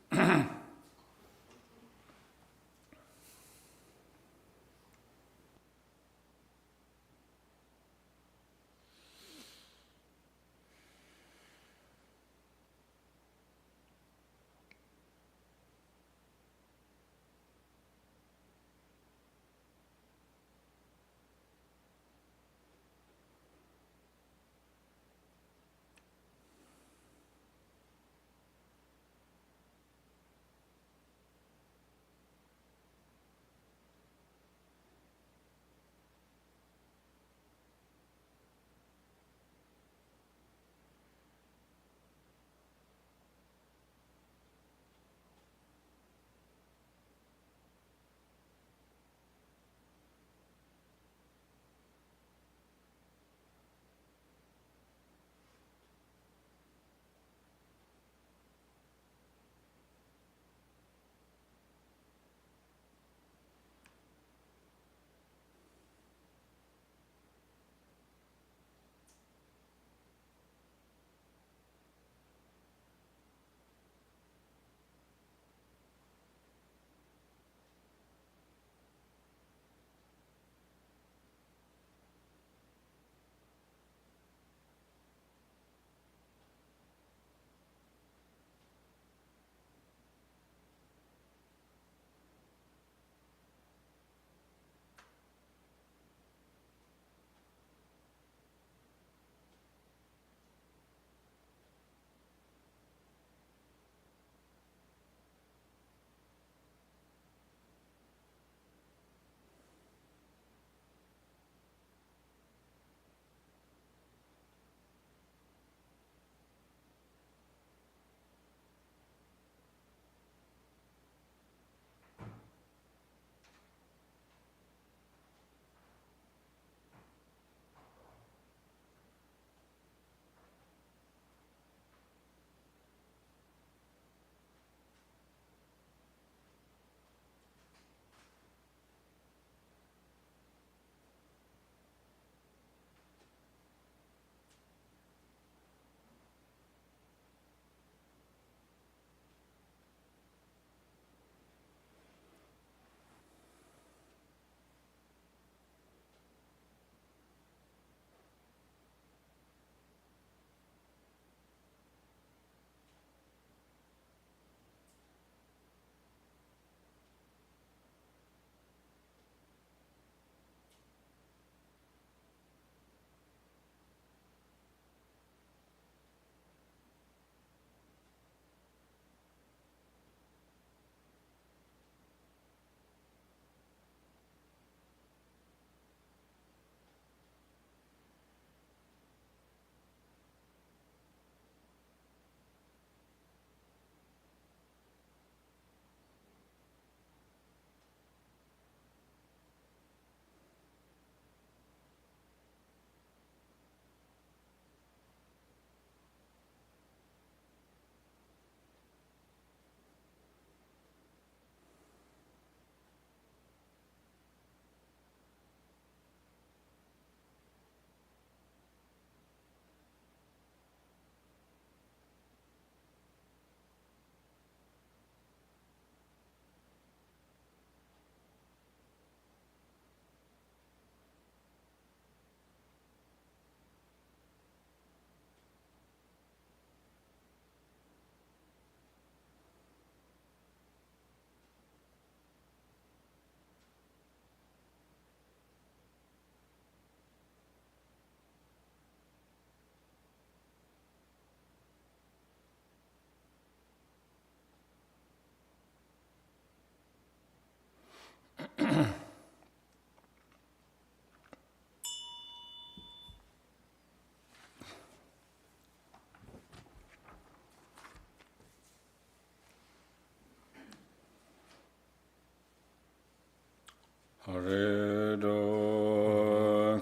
Redo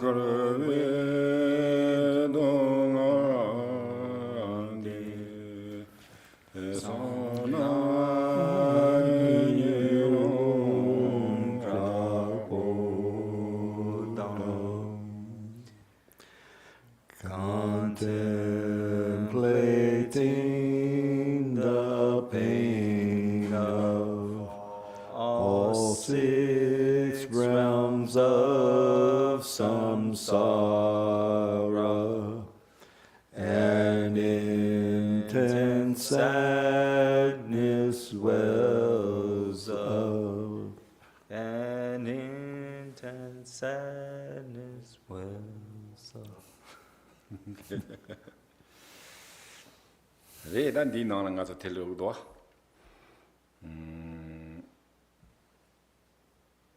Kurve Dongandi Sona Yirong Contemplating the pain of all 6 realms of samsara, and intense sadness wells up. And intense sadness wells up. Redan di nang nga so telu do.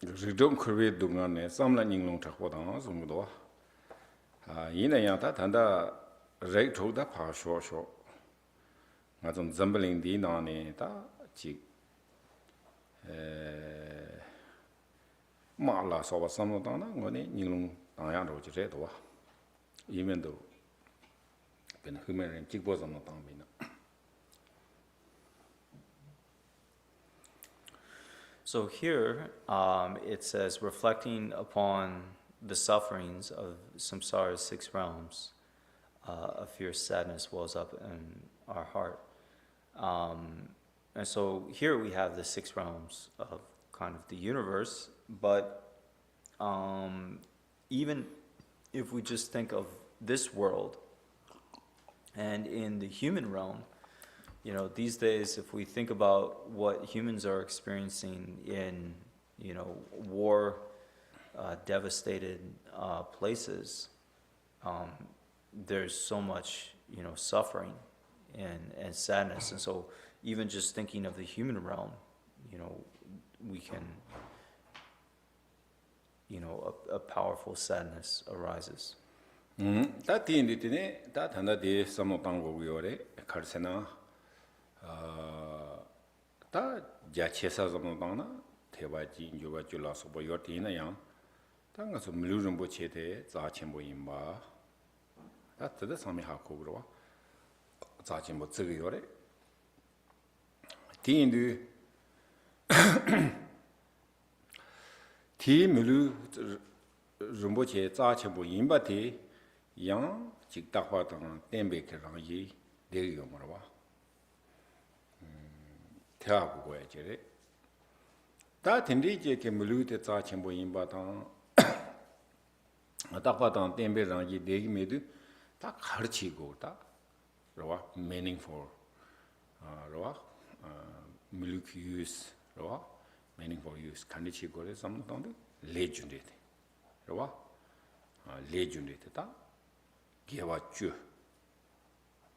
Ridong kurwe dunga ne samla ninglong thakwa da sung do. Yina yang ta tanda rei thok da pha sho sho. Nga zong zambling di nang ne ta chi ma la so ba samlo da na ngone ninglong dang yang ro ji re do. Even though ben human chik bo zam tang bi na. So here it says, reflecting upon the sufferings of samsara's 6 realms, a fierce sadness wells up in our heart. And so here we have the 6 realms of kind of the universe, but even if we just think of this world, and in the human realm, you know, these days, if we think about what humans are experiencing in, you know, war, devastated places, there's so much, you know, suffering and sadness. And so even just thinking of the human realm, you know, we can, you know, a powerful sadness arises. Ta tin di ne ta thanda de samo tang go yo re kharsena ta ja chesa zamo tang na theba ji njo ba chula so bo yo tin na yang ta nga so mlu rum bo che de za chen bo yin ba ta de sami ha ko bro za chen bo zhe yo re tin du ti mlu rum bo che za chen bo yin ba de yang chik takwa tang tenbe ke rang yi de yo mo ba thya gu go ye re ta tindi je ke mulu te cha chen bo yin ba tang takwa tang tenbe rang yi de gi me du ta khar chi go ta ro meaningful ro mulu ki use ro meaningful use kan chi go re sam tang de le jun de ro le jun de ta gewa chu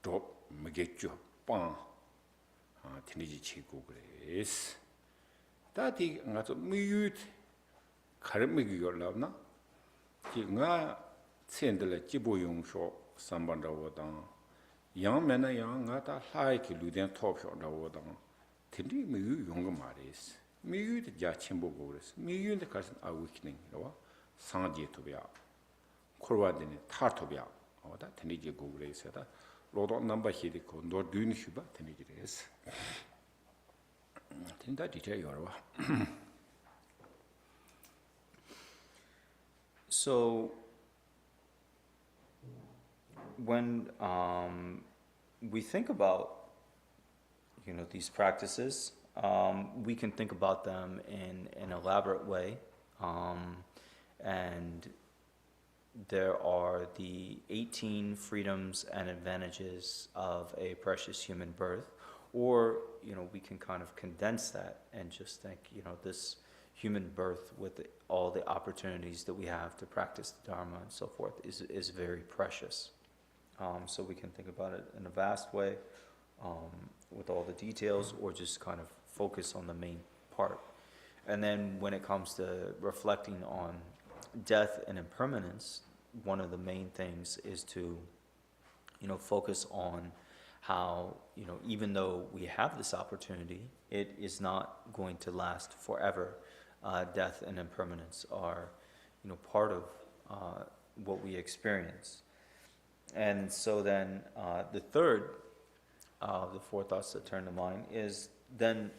drop mege chu pa tiniji chi go gres ta ti nga so miyut khar mege yo la na ki nga chen de le ji bo yong sho samban da wo dang yang me na yang nga ta hai ki lu den top sho da wo dang tinji miyu yong ga ma res miyu de ja chen bo go gres miyu de ka a weakening ro sang ji to bya korwa de ne tar to bya 다 테니지 고그레스다 로도 넘버 히디코 노 듄 휴바 테니지레스 tinda 디테일 요르와 So when we think about, you know, these practices, we can think about them in an elaborate way, and there are the 18 freedoms and advantages of a precious human birth, or, you know, we can kind of condense that and just think, you know, this human birth with all the opportunities that we have to practice the Dharma and so forth is very precious. So we can think about it in a vast way, with all the details, or just kind of focus on the main part. And then when it comes to reflecting on death and impermanence, one of the main things is to, you know, focus on how, you know, even though we have this opportunity, it is not going to last forever. death and impermanence are, part of what we experience. And so then the third of the four thoughts that turn to mind is then,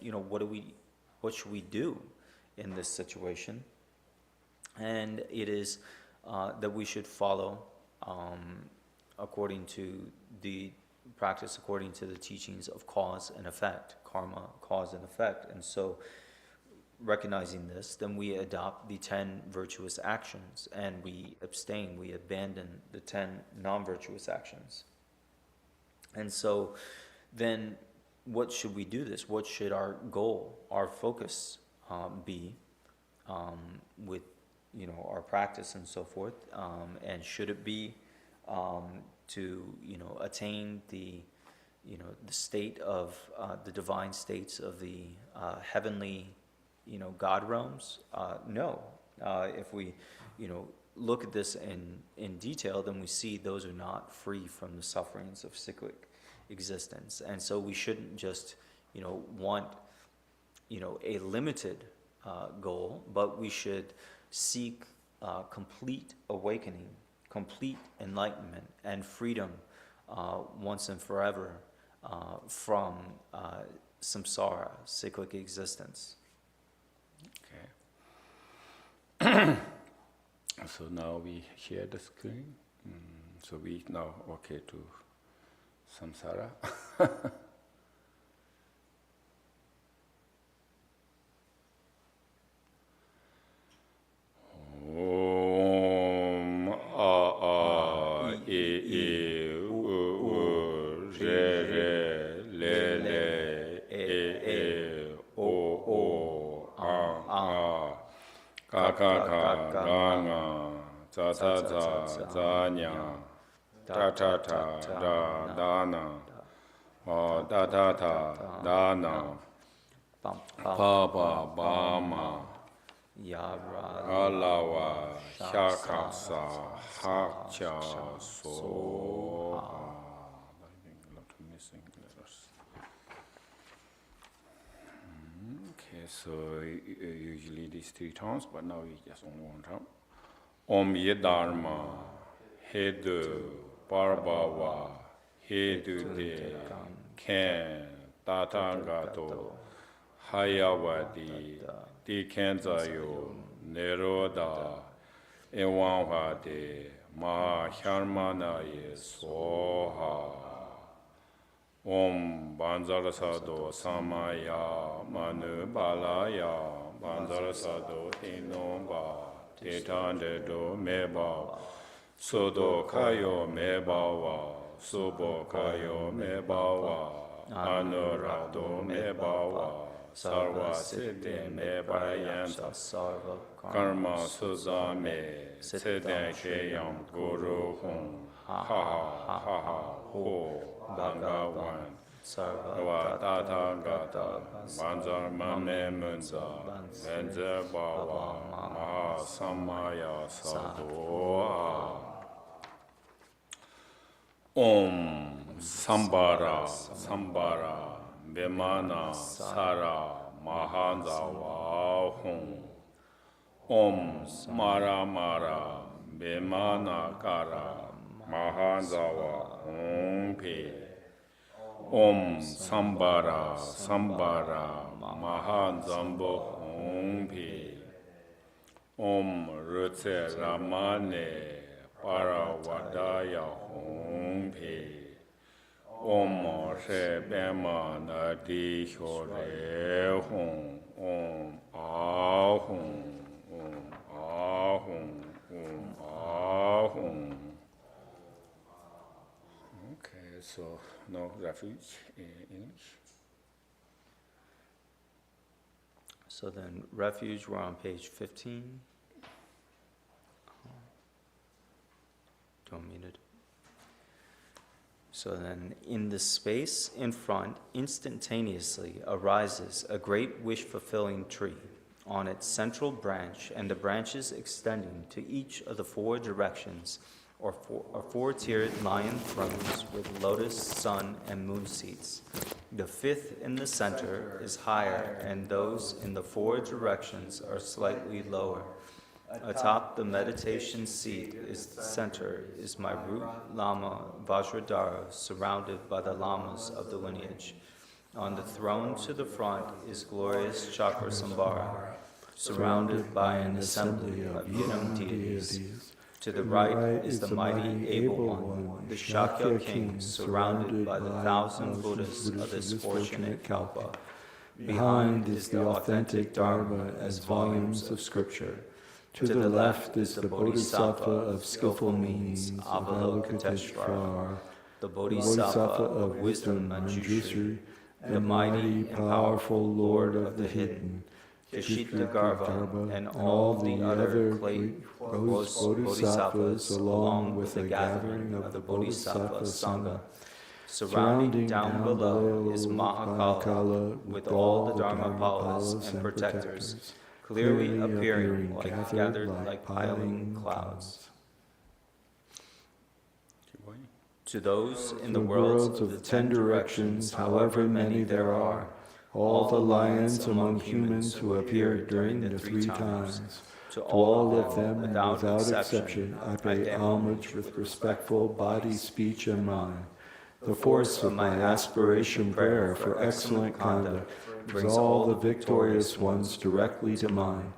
what should we do in this situation? And it is that we should follow according to the practice, according to the teachings of cause and effect, karma, cause and effect. And so recognizing this, then we adopt the 10 virtuous actions and we abstain, we abandon the 10 non-virtuous actions. And so then what should we do this? What should our goal, our focus be with our practice and so forth? And should it be to attain the state of the divine states of the heavenly God realms? No. If we look at this in detail, then we see those are not free from the sufferings of cyclic existence. And so we shouldn't just want a limited goal, but we should seek complete awakening, complete enlightenment, and freedom once and forever from samsara, cyclic existence. Okay. So now we share the screen. So we now okay to samsara. Om a e u re re le le e o a ka ga nga za za nya ta da na da da na ba ma Alawa Shakasa Hakcha So. Missing letters. Okay, so usually these 3 times, but now we just only 1 time. Om Yedharma Hedu Barbava Hedu De Ken Tatagato Hayawadi Dikenzayo Neroda Ewanwade Maharmanaye Soha Om Banzarasado Samaya Manu Balaya Banzarasado Inomba Titande Do Meba Sodo Kayo Mebawa Subo Kayo Mebawa Anurado Mebawa Sarva Siddhi Me Parayanta Sarva Karma Suzame Siddhi Sheyam Guru Hum Ha Ha Ho Bhagavan Sarva Tata Gata Banzar Mame Munza Benzer Bhava Maha Samaya Sadhoa Om Sambara Bemana Sara Mahanzawa Hum Om Mara Bemana Kara Mahanzawa Hum Pi Om Sambara Mahanzambo Hum Pi Om Rutse Ramane Parawadaya Hum Pi Om She Bema Nadi Shore Hum Om Ahum Ahum. Okay, so no refuge in English. So then refuge, we're on page 15. Don't mean it. So then, in the space in front, instantaneously arises a great wish-fulfilling tree on its central branch, and the branches extending to each of the 4 directions, or 4-tiered lion thrones with lotus, sun, and moon seats, The fifth in the center is higher, and those in the four directions are slightly lower. Atop the meditation seat is the center is my root Lama Vajradhara, surrounded by the Lamas of the lineage. On the throne to the front is glorious Chakrasambhara, surrounded by an assembly of Yidam deities. To the right is the mighty able one, the Shakya king, surrounded by the 1,000 Buddhas of this fortunate kalpa. Behind is the authentic Dharma as volumes of scripture. To the left is the Bodhisattva of skillful means, Avalokiteshvara, the Bodhisattva of wisdom, Manjushri, the mighty, powerful Lord of the hidden, Kshitagarbha, and all the other Bodhisattvas, along with the gathering of the Bodhisattva Sangha. Surrounding down below is Mahakala, with all the Dharmapalas and protectors, clearly appearing gathered like piling clouds. To those in the worlds of the 10 directions, however many there are, all the lions among humans who appeared during the 3 times, to all of them without exception, I pay homage with respectful body, speech, and mind. The force of my aspiration prayer for excellent conduct brings all the victorious ones directly to mind.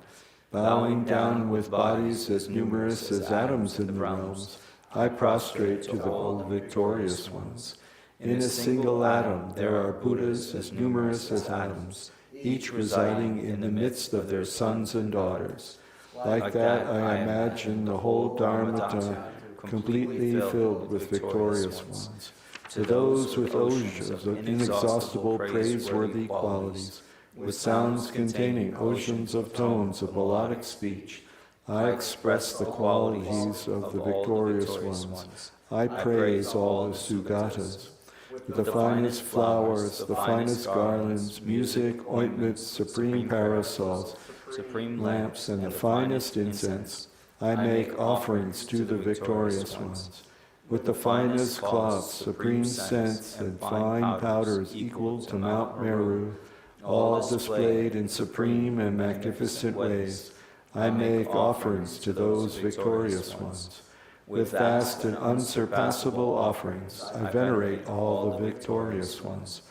Bowing down with bodies as numerous as atoms in the realms, I prostrate to the all victorious ones. In a single atom there are Buddhas as numerous as atoms, each residing in the midst of their sons and daughters. Like that, I imagine the whole Dharma completely filled with victorious ones. To those with oceans of inexhaustible praiseworthy qualities, with sounds containing oceans of tones of melodic speech, I express the qualities of the victorious ones. I praise all the Sugatas. With the finest flowers, the finest garlands, music, ointments, supreme parasols, supreme lamps, and the finest incense, I make offerings to the victorious ones. With the finest cloths, supreme scents, and fine powders equal to Mount Meru, all displayed in supreme and magnificent ways, I make offerings to those victorious ones. With vast and unsurpassable offerings, I venerate all the victorious ones.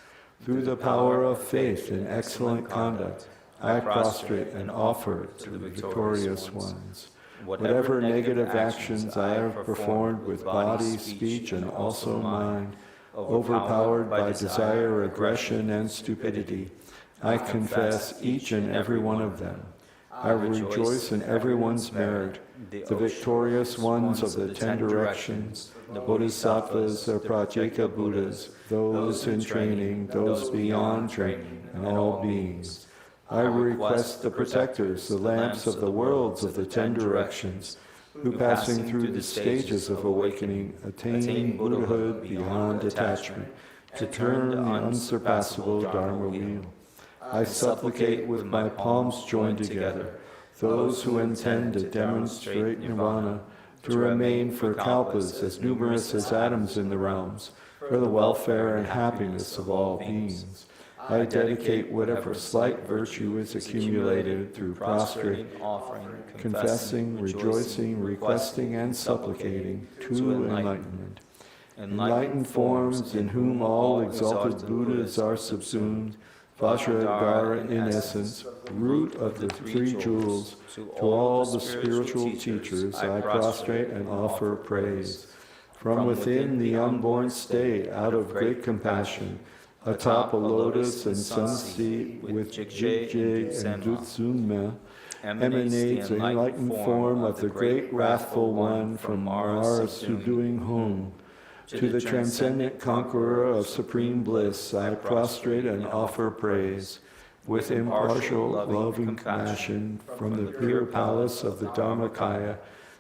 Through the power of faith and excellent conduct, I prostrate and offer to the victorious ones. Whatever negative actions I have performed with body, speech, and also mind, overpowered by desire, aggression, and stupidity, I confess each and every one of them. I rejoice in everyone's merit, the victorious ones of the 10 directions, the Bodhisattvas, the Pratyeka Buddhas, those in training, those beyond training, and all beings. I request the protectors, the lamps of the worlds of the 10 directions, who passing through the stages of awakening, attain Buddhahood beyond attachment, to turn the unsurpassable Dharma wheel. I supplicate with my palms joined together, those who intend to demonstrate nirvana, to remain for kalpas as numerous as atoms in the realms, for the welfare and happiness of all beings. I dedicate whatever slight virtue is accumulated through prostrating, offering, confessing, rejoicing, requesting, and supplicating to enlightenment. Enlightened forms in whom all exalted Buddhas are subsumed, Vajradhara in essence, root of the 3 jewels, to all the spiritual teachers I prostrate and offer praise. From within the unborn state, out of great compassion, atop a lotus and sunseat with Jigjig and Dutsunma, emanates the enlightened form of the great wrathful one from Mara Sudoing Home. To the transcendent conqueror of supreme bliss, I prostrate and offer praise. With impartial, loving compassion, from the pure palace of the Dharmakaya,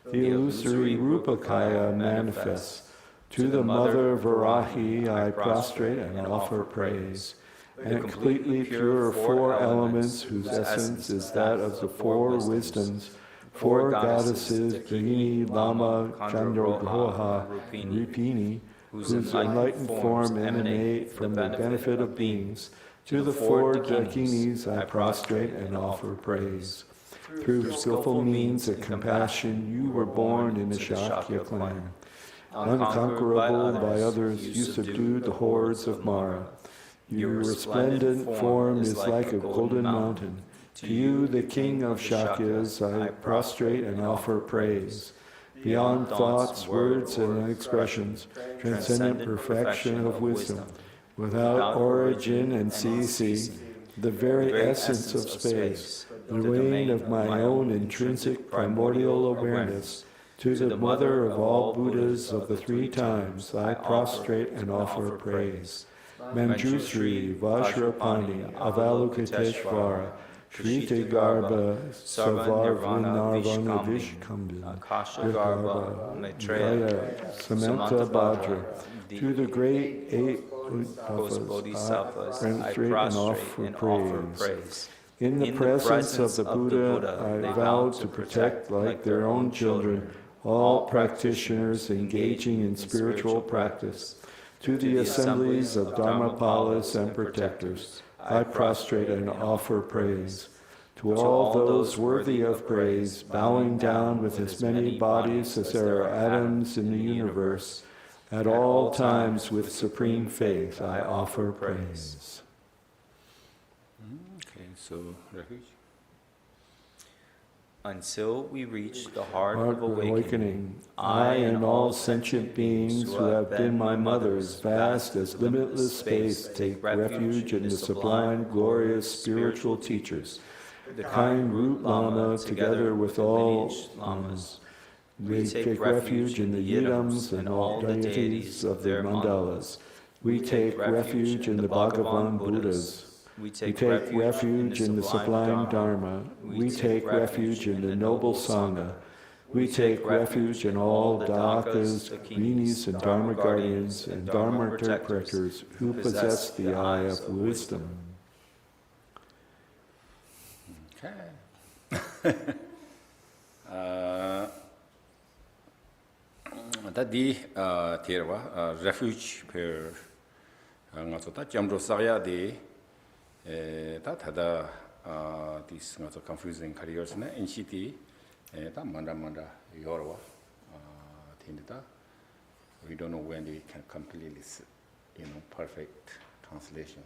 the illusory Rupakaya manifests. To the mother Varahi, I prostrate and offer praise. And completely pure 4 elements whose essence is that of the 4 wisdoms, 4 goddesses, Gini, Lama, Chandrogroha, and Rupini, whose whose enlightened form emanate from the benefit of beings. To the four dakinis I prostrate and offer praise. Through skillful means of compassion, you were born in the Shakya clan. Unconquerable by others, you subdued the hordes of Mara. Your resplendent form is like a golden mountain. To you, the king of Shakyas, I prostrate and offer praise. Beyond thoughts, words, and expressions, transcendent perfection of wisdom, without origin and ceasing, the very essence of space, the domain of my own intrinsic primordial awareness, to the mother of all Buddhas of the three times, I prostrate and offer praise. Manjusri, Vajrapani, Avalokiteshvara, Shriti Garbha, Savarvanarvana Vishkambin, Akashagarbha, Maitreya, Samantha Bhadra, to the great eight Bodhisattvas, I prostrate and prostrate offer and offer praise. praise. In the presence of the Buddha, I vow to protect like their own children all practitioners engaging in spiritual practice. To the assemblies of Dharmapalas and protectors, I prostrate and offer praise. To all those worthy of praise, bowing down with as many bodies as there are atoms in the universe, at all times with supreme faith, I offer praise. Okay, so refuge. Until we reach the heart Heart of awakening, I and all sentient beings who have been my mothers, vast as limitless space, take refuge in the sublime, glorious spiritual teachers, the kind root Lama, together with all lamas. We take refuge in the yidams and all deities of their mandalas. We take refuge in the Bhagavan Buddhas. We take refuge in the sublime Dharma. We take refuge in the noble Sangha. We take refuge in all Dakas, Dakinis, and Dharma guardians and Dharma interpreters who possess the eye of wisdom. Okay. Tadi tiarwa refuge per ngaso ta jamro saya de ta thada this ngaso confusing careers na NCT ta manda yorwa thinda we don't know when they can completely perfect translation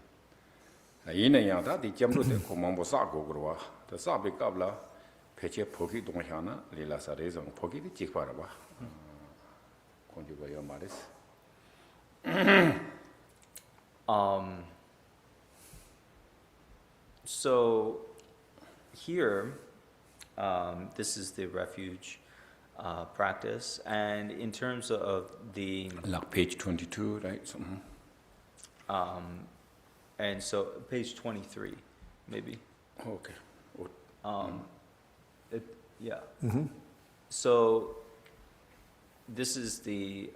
yina yang ta di jamro de komambo sa go gro ta sa be kabla peche phoki dong hyana lila sa rezong phoki di chikpara ba So here, this is the refuge practice, and in terms of the like page 22, right? So, and so page 23, maybe. Okay. Yeah. Mm-hmm. So this is the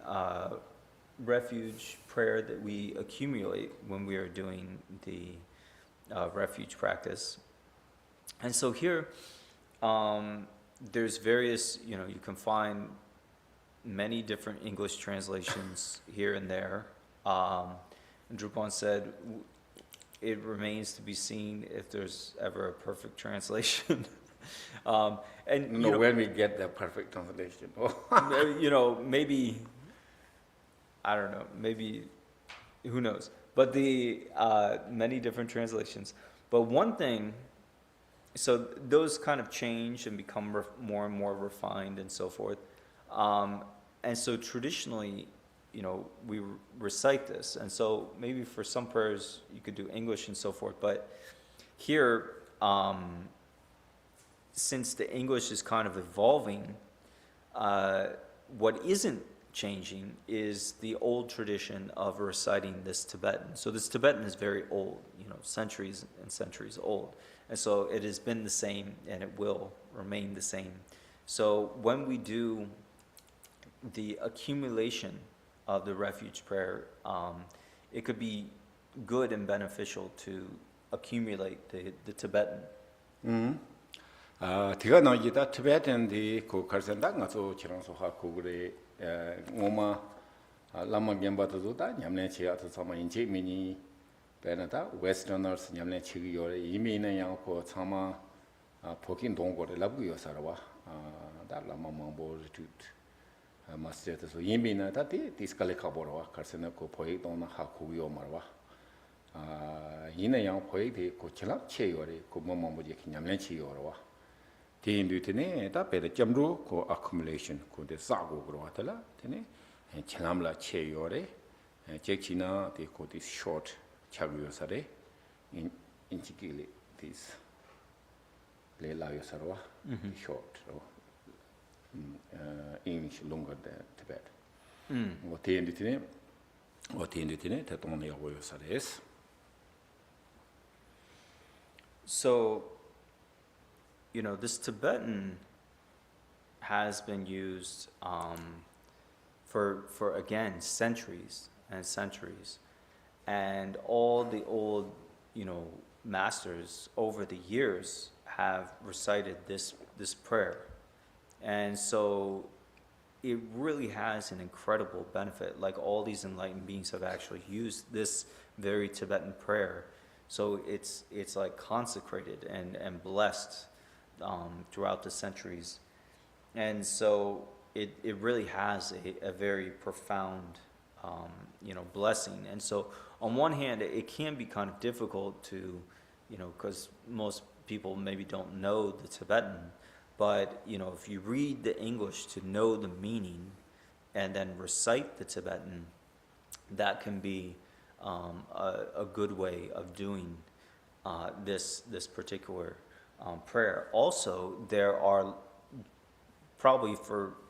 refuge prayer that we accumulate when we are doing the refuge practice. And so here, there's various, you can find many different English translations here and there. And Drupon said, it remains to be seen if there's ever a perfect translation. And when we get the perfect translation. Maybe, I don't know, maybe, who knows? But the many different translations. But one thing, so those kind of change and become more and more refined and so forth. And so traditionally, we recite this. And so maybe for some prayers you could do English and so forth. But here, since the English is kind of evolving, what isn't changing is the old tradition of reciting this Tibetan. So this Tibetan is very old, centuries and centuries old. And so it has been the same and it will remain the same. So when we do the accumulation of the refuge prayer, it could be good and beneficial to accumulate the Tibetan. Tiga na yita Tibetan di ko karsan da ngaso chirang so ha ko gre ngoma lama gemba to da nyamne che at sama inche mini benata westerners nyamne chi yo yimi na yang ko sama pokin dong go labu yo sarwa da lama mambo retreat master to yimi na ta ti diskale kaboro karsena ko poi dong na ha ku yo marwa yina yang poi de ko chlap che yo re ko mambo je nyamne chi yo ro wa ti indu tene ta pe de jamru ko accumulation ko de sa go ro wa tala tene chlambla che yo re chekchina de ko this short chagyo sare inchikili this le la yo sarwa short English longer than Tibet what the inditine ta ton ya yo sare. So, you know, this Tibetan has been used for again centuries and centuries, and all the old, you know, masters over the years have recited this prayer, and so it really has an incredible benefit. Like all these enlightened beings have actually used this very Tibetan prayer. So it's like consecrated and blessed throughout the centuries. And so it really has a very profound, you know, blessing. And so on one hand, it can be kind of difficult to, you know, because most people maybe don't know the Tibetan, but, you know, if you read the English to know the meaning and then recite the Tibetan, that can be a good way of doing this particular prayer. Also, there are probably,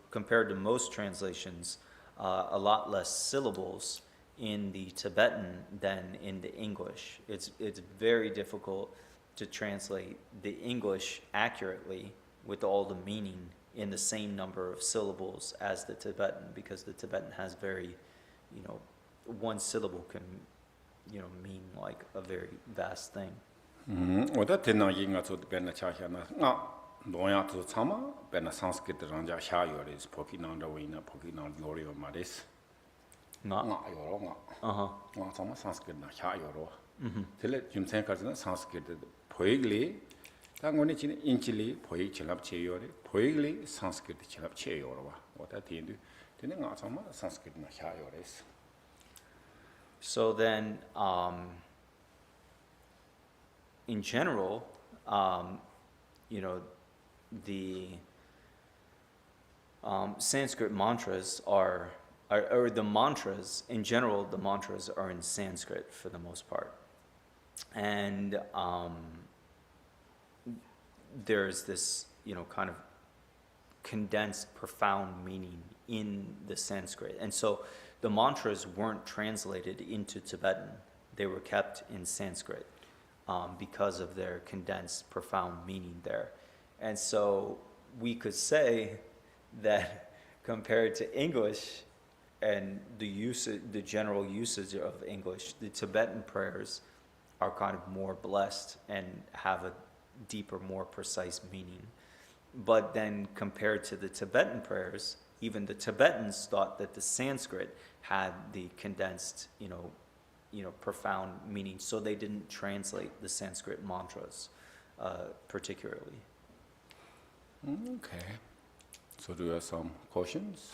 compared to most translations, a lot less syllables in the Tibetan than in the English. It's very difficult to translate the English accurately with all the meaning in the same number of syllables as the Tibetan, because the Tibetan has very, you know, one syllable can, you know, mean like a very vast thing. Oda tena yinga to bena cha na nga doya to chama bena Sanskrit ranja sha yore is poki na wina poki na yore maris nga yoro nga nga chama Sanskrit na sha yoro tele jumsen karna Sanskrit poigli tangone chin inchili poig chlap che yore poigli Sanskrit chlap che yoro wa oda tindu tene nga chama Sanskrit na sha yore. So then, in general, you know, the Sanskrit mantras or the mantras, in general, the mantras are in Sanskrit for the most part. And there's this, you know, kind of condensed, profound meaning in the Sanskrit. And so the mantras weren't translated into Tibetan. They were kept in Sanskrit because of their condensed, profound meaning there. And so we could say that compared to English and the general usage of English, the Tibetan prayers are kind of more blessed and have a deeper, more precise meaning. But then compared to the Tibetan prayers, even the Tibetans thought that the Sanskrit had the condensed, you know, profound meaning, so they didn't translate the Sanskrit mantras particularly. Okay. So do you have some questions?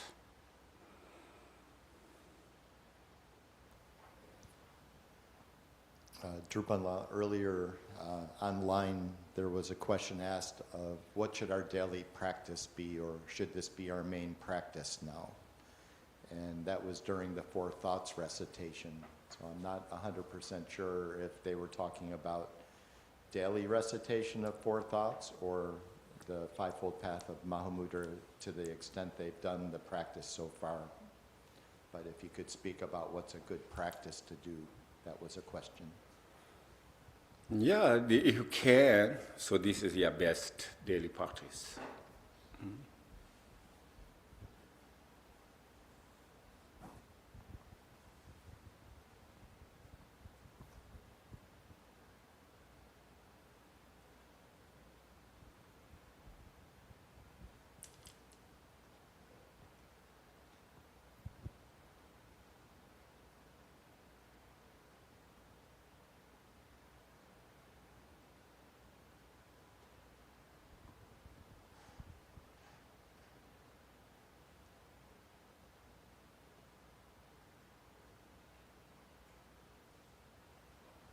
Drupon, earlier online there was a question asked of what should our daily practice be, or should this be our main practice now? And that was during the Four Thoughts recitation. So I'm not 100% sure if they were talking about daily recitation of Four Thoughts or the Fivefold Path of Mahamudra to the extent they've done the practice so far. But if you could speak about what's a good practice to do, that was a question. Yeah, if you can, so this is your best daily practice.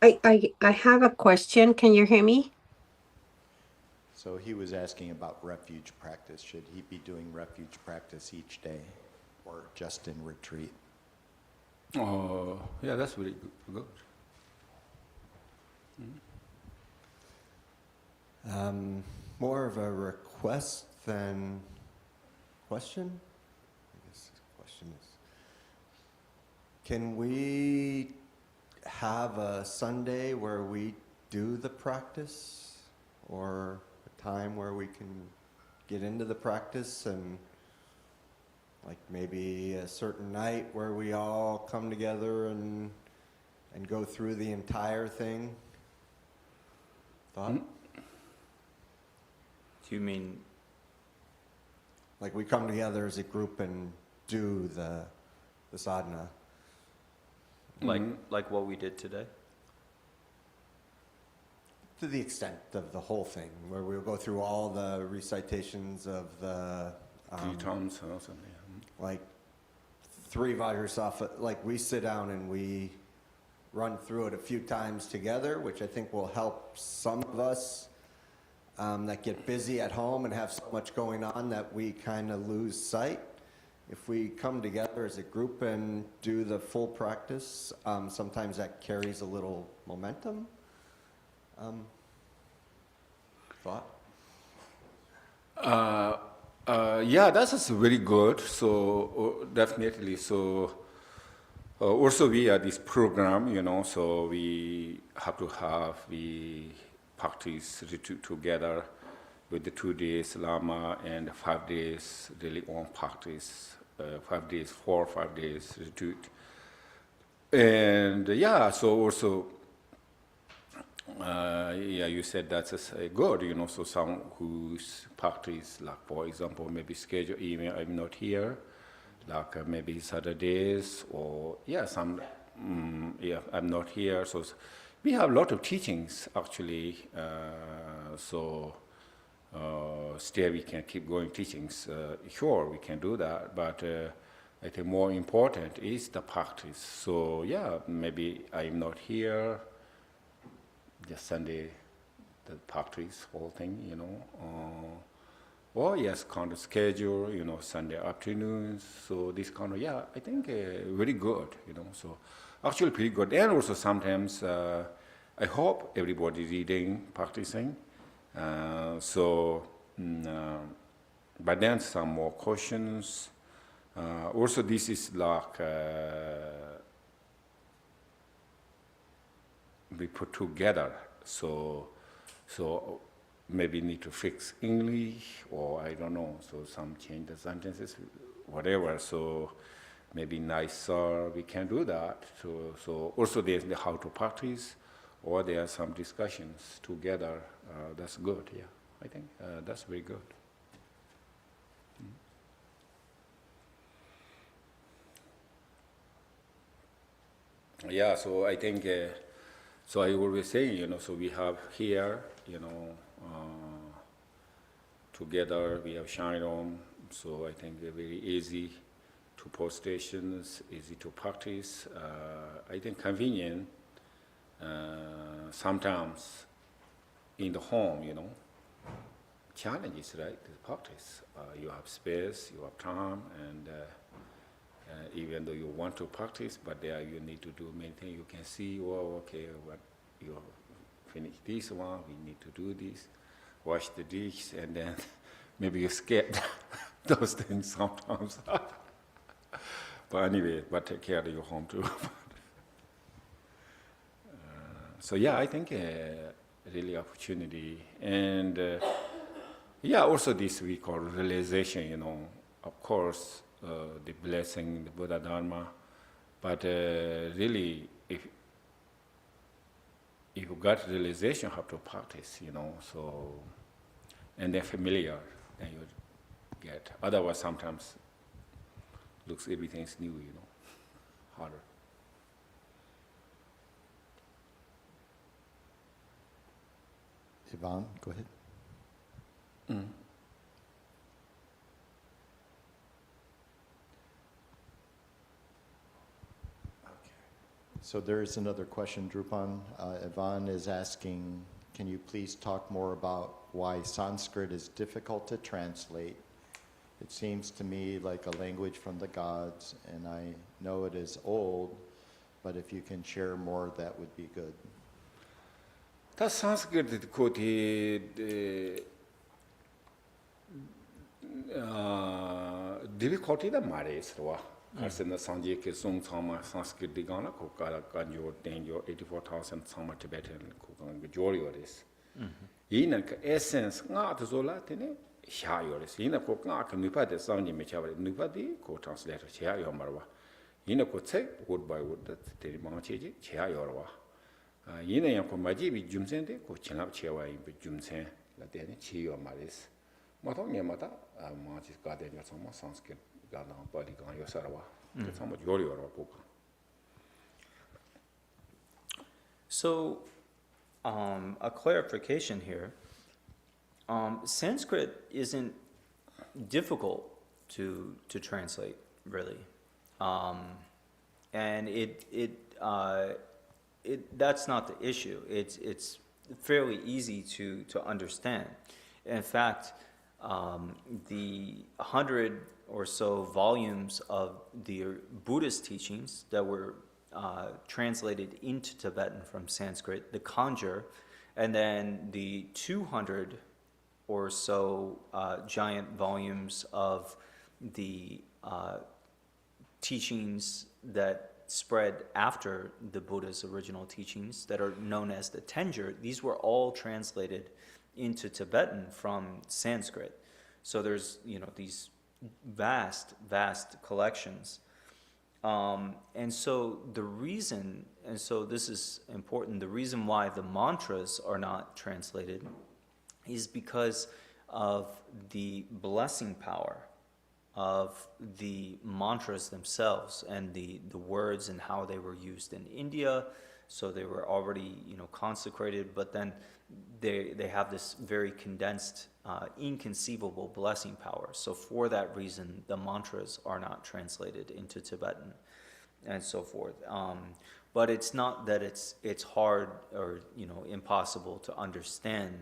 I have a question. Can you hear me? So he was asking about refuge practice. Should he be doing refuge practice each day or just in retreat? Oh, yeah, that's very good. More of a request than question? I guess the question is, can we have a Sunday where we do the practice, or a time where we can get into the practice, and like maybe a certain night where we all come together and go through the entire thing? Thought? Do you mean, Like we come together as a group and do the sadhana. like what we did today? To the extent of the whole thing, where we'll go through all the recitations of the 3 times or something. like 3 Vajrasattva, like we sit down and we run through it a few times together, which I think will help some of us that get busy at home and have so much going on that we kind of lose sight. If we come together as a group and do the full practice, sometimes that carries a little momentum. Thought? Yeah, that's very good. So definitely. So also we are this program, so we have to we practice retreat together with the 2 days Lama and 5 days really on practice, 5 days, 4 or 5 days retreat. And yeah, so also, yeah, you said that's good, so some who's practice, like for example, maybe schedule email, I'm not here, like maybe Saturdays, or yeah, yeah, I'm not here. So we have a lot of teachings actually, so still we can keep going teachings. Sure, we can do that, but I think more important is the practice. So yeah, maybe I'm not here, just Sunday, the practice whole thing, or yes, kind of schedule, Sunday afternoons. So this kind of, yeah, I think very good, so actually pretty good. And also sometimes I hope everybody reading, practicing. But then some more questions. Also this is like, we put together, so maybe need to fix English, or I don't know, so some change the sentences, whatever, so maybe nicer, we can do that. So also there's the how to practice, or there are some discussions together, that's good, yeah, I think that's very good. Yeah, so I think, so I always say, so we have here, together we have Shalom, so I think they're very easy to post stations, easy to practice. I think convenient, sometimes in the home, challenges, right, the practice. You have space, you have time, and even though you want to practice, but there you need to do many things. You can see, oh, okay, what you finish this one, we need to do this, wash the dish, and then maybe you skip those things sometimes. But anyway, but take care of your home too. So yeah, I think really opportunity, and yeah, also this we call realization. Of course, the blessing, the Buddha Dharma, but really, if you got realization, you have to practice. So, and then familiar, and you get. Otherwise, sometimes looks everything's new. Harder. Yvonne, go ahead. So there is another question, Drupon. Ivan is asking, can you please talk more about why Sanskrit is difficult to translate? It seems to me like a language from the gods, and I know it is old, but if you can share more, that would be good. 다 산스크리트 코디 difficulty 말이스와 가르스나 산지에 송 참마 산스크리트 가나 고가라 간요 땡요 84,000 참마 티베탄 고간 조리오리스 이는 그 에센스 나도 졸라테네 샤요리스 이는 고가 그 누파데 산지 메차버리 누파디 고 트랜슬레이터 샤요 말와 이는 고책 word by word 데리 망치지 샤요와 이는 양고 마지비 줌센데 고 진압 체와이 줌센 라데네 치요 말이스 마도 냐마다 마치 가데냐 참마 산스크리트 가나 바리가 요사라와 그 참마 요리요라 고가 So, a clarification here. Sanskrit isn't difficult to translate, really, and that's not the issue. It's fairly easy to understand. In fact, the 100 or so volumes of the Buddhist teachings that were translated into Tibetan from Sanskrit, the Kanjur, and then the 200 or so giant volumes of the teachings that spread after the Buddha's original teachings that are known as the Tenjur, these were all translated into Tibetan from Sanskrit. So there's, these vast collections. And so this is important, the reason why the mantras are not translated is because of the blessing power of the mantras themselves and the words and how they were used in India. So they were already, consecrated, but then they have this very condensed, inconceivable blessing power. So for that reason, the mantras are not translated into Tibetan and so forth. But it's not that it's hard or impossible to understand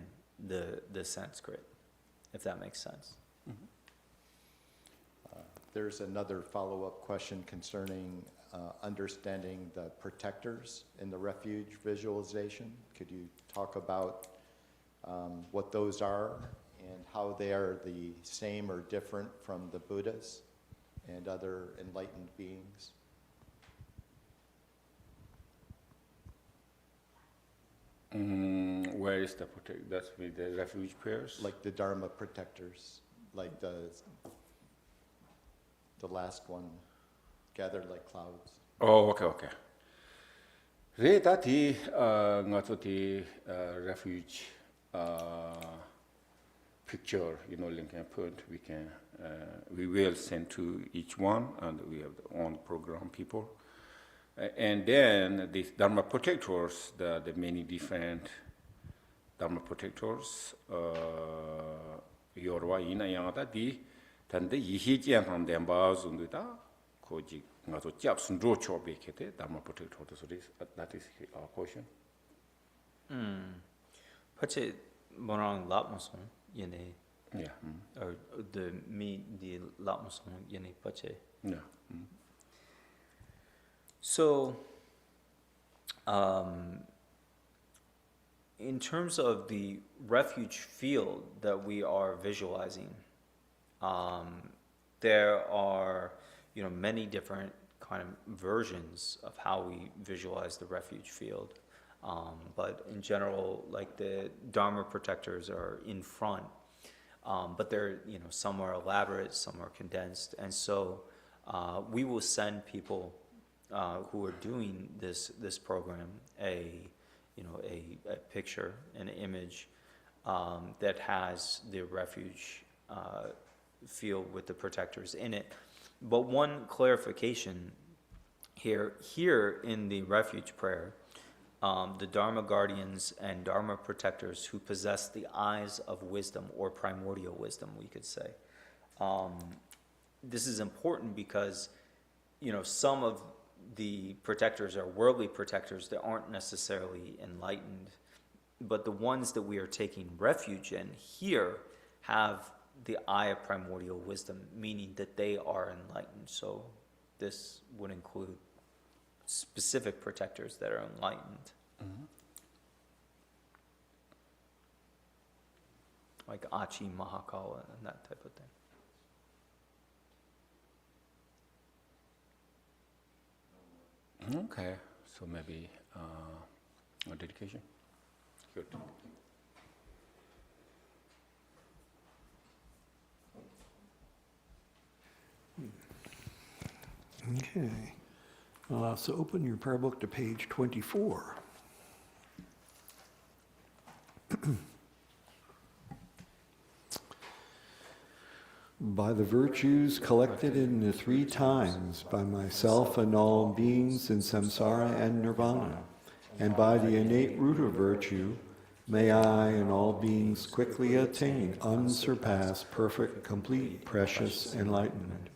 the Sanskrit, if that makes sense. There's another follow-up question concerning understanding the protectors in the refuge visualization. Could you talk about what those are and how they are the same or different from the Buddhas and other enlightened beings? Where is the protect? That's with the refuge prayers. Like the Dharma protectors, like the last one, gathered like clouds. Oh, okay. Redati ngati refuge picture, link and put. We will send to each one, and we have our own program people. And then these Dharma protectors, the many different Dharma protectors, yorwa ina yangata di tande yihijian han demba zunduda koji ngato japsun ro chobe kete Dharma protector so that is our question. Pache morang lapmason yene. Yeah. Or the lapmason yene pache. Yeah. So, in terms of the refuge field that we are visualizing, there are, many different kind of versions of how we visualize the refuge field. But in general, like the Dharma protectors are in front, but they're, some are elaborate, some are condensed, and so we will send people who are doing this program a picture, an image that has the refuge field with the protectors in it. But one clarification here in the refuge prayer, the Dharma guardians and Dharma protectors who possess the eyes of wisdom or primordial wisdom, we could say. This is important because, some of the protectors are worldly protectors that aren't necessarily enlightened, but the ones that we are taking refuge in here have the eye of primordial wisdom, meaning that they are enlightened. So this would include specific protectors that are enlightened. Like Achi, Mahakala, and that type of thing. Okay, so maybe dedication. Good. Okay. So open your prayer book to page 24. By the virtues collected in the three times, by myself and all beings in samsara and nirvana, and by the innate root of virtue, may I and all beings quickly attain unsurpassed, perfect, complete, precious enlightenment.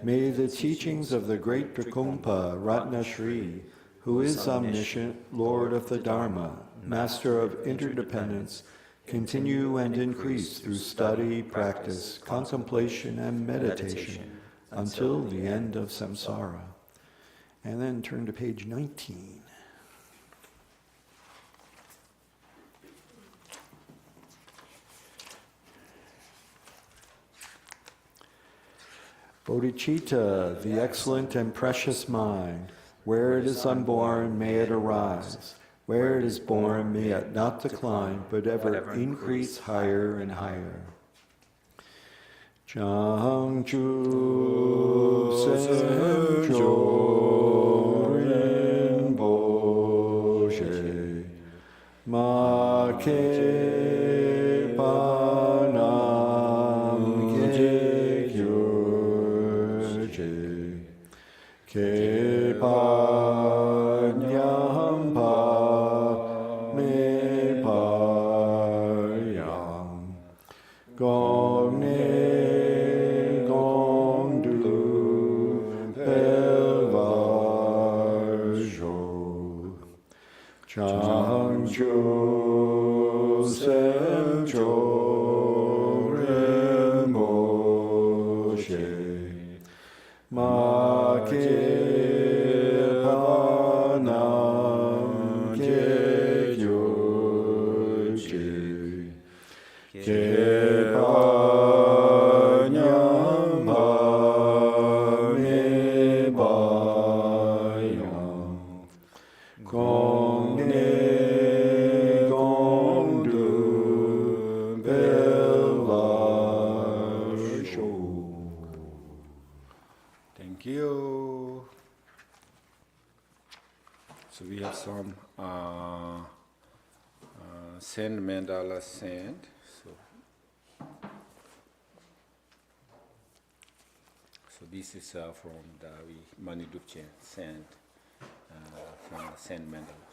May the teachings of the great Drakumpa Ratnashri, who is omniscient, Lord of the Dharma, Master of interdependence, continue and increase through study, practice, contemplation, and meditation until the end of samsara. And then turn to page 19. Bodhicitta, the excellent and precious mind, where it is unborn, may it arise. Where it is born, may it not decline, but ever increase higher and higher. Changchu Semjo Rinpoche Ma Ke Panam Ke Gyurje Ke Panyam Pa Me Payam Gong Ne Gong Du Pelvajo Changju Semjo Rinpoche Ma Ke Panam Ke Gyurje Ke Panyam Pa Me Payam Gong Ne Gong Du Pelvajo. Thank you. So we have some sand mandala sand. So this is from the Manidupche sand from the sand mandala.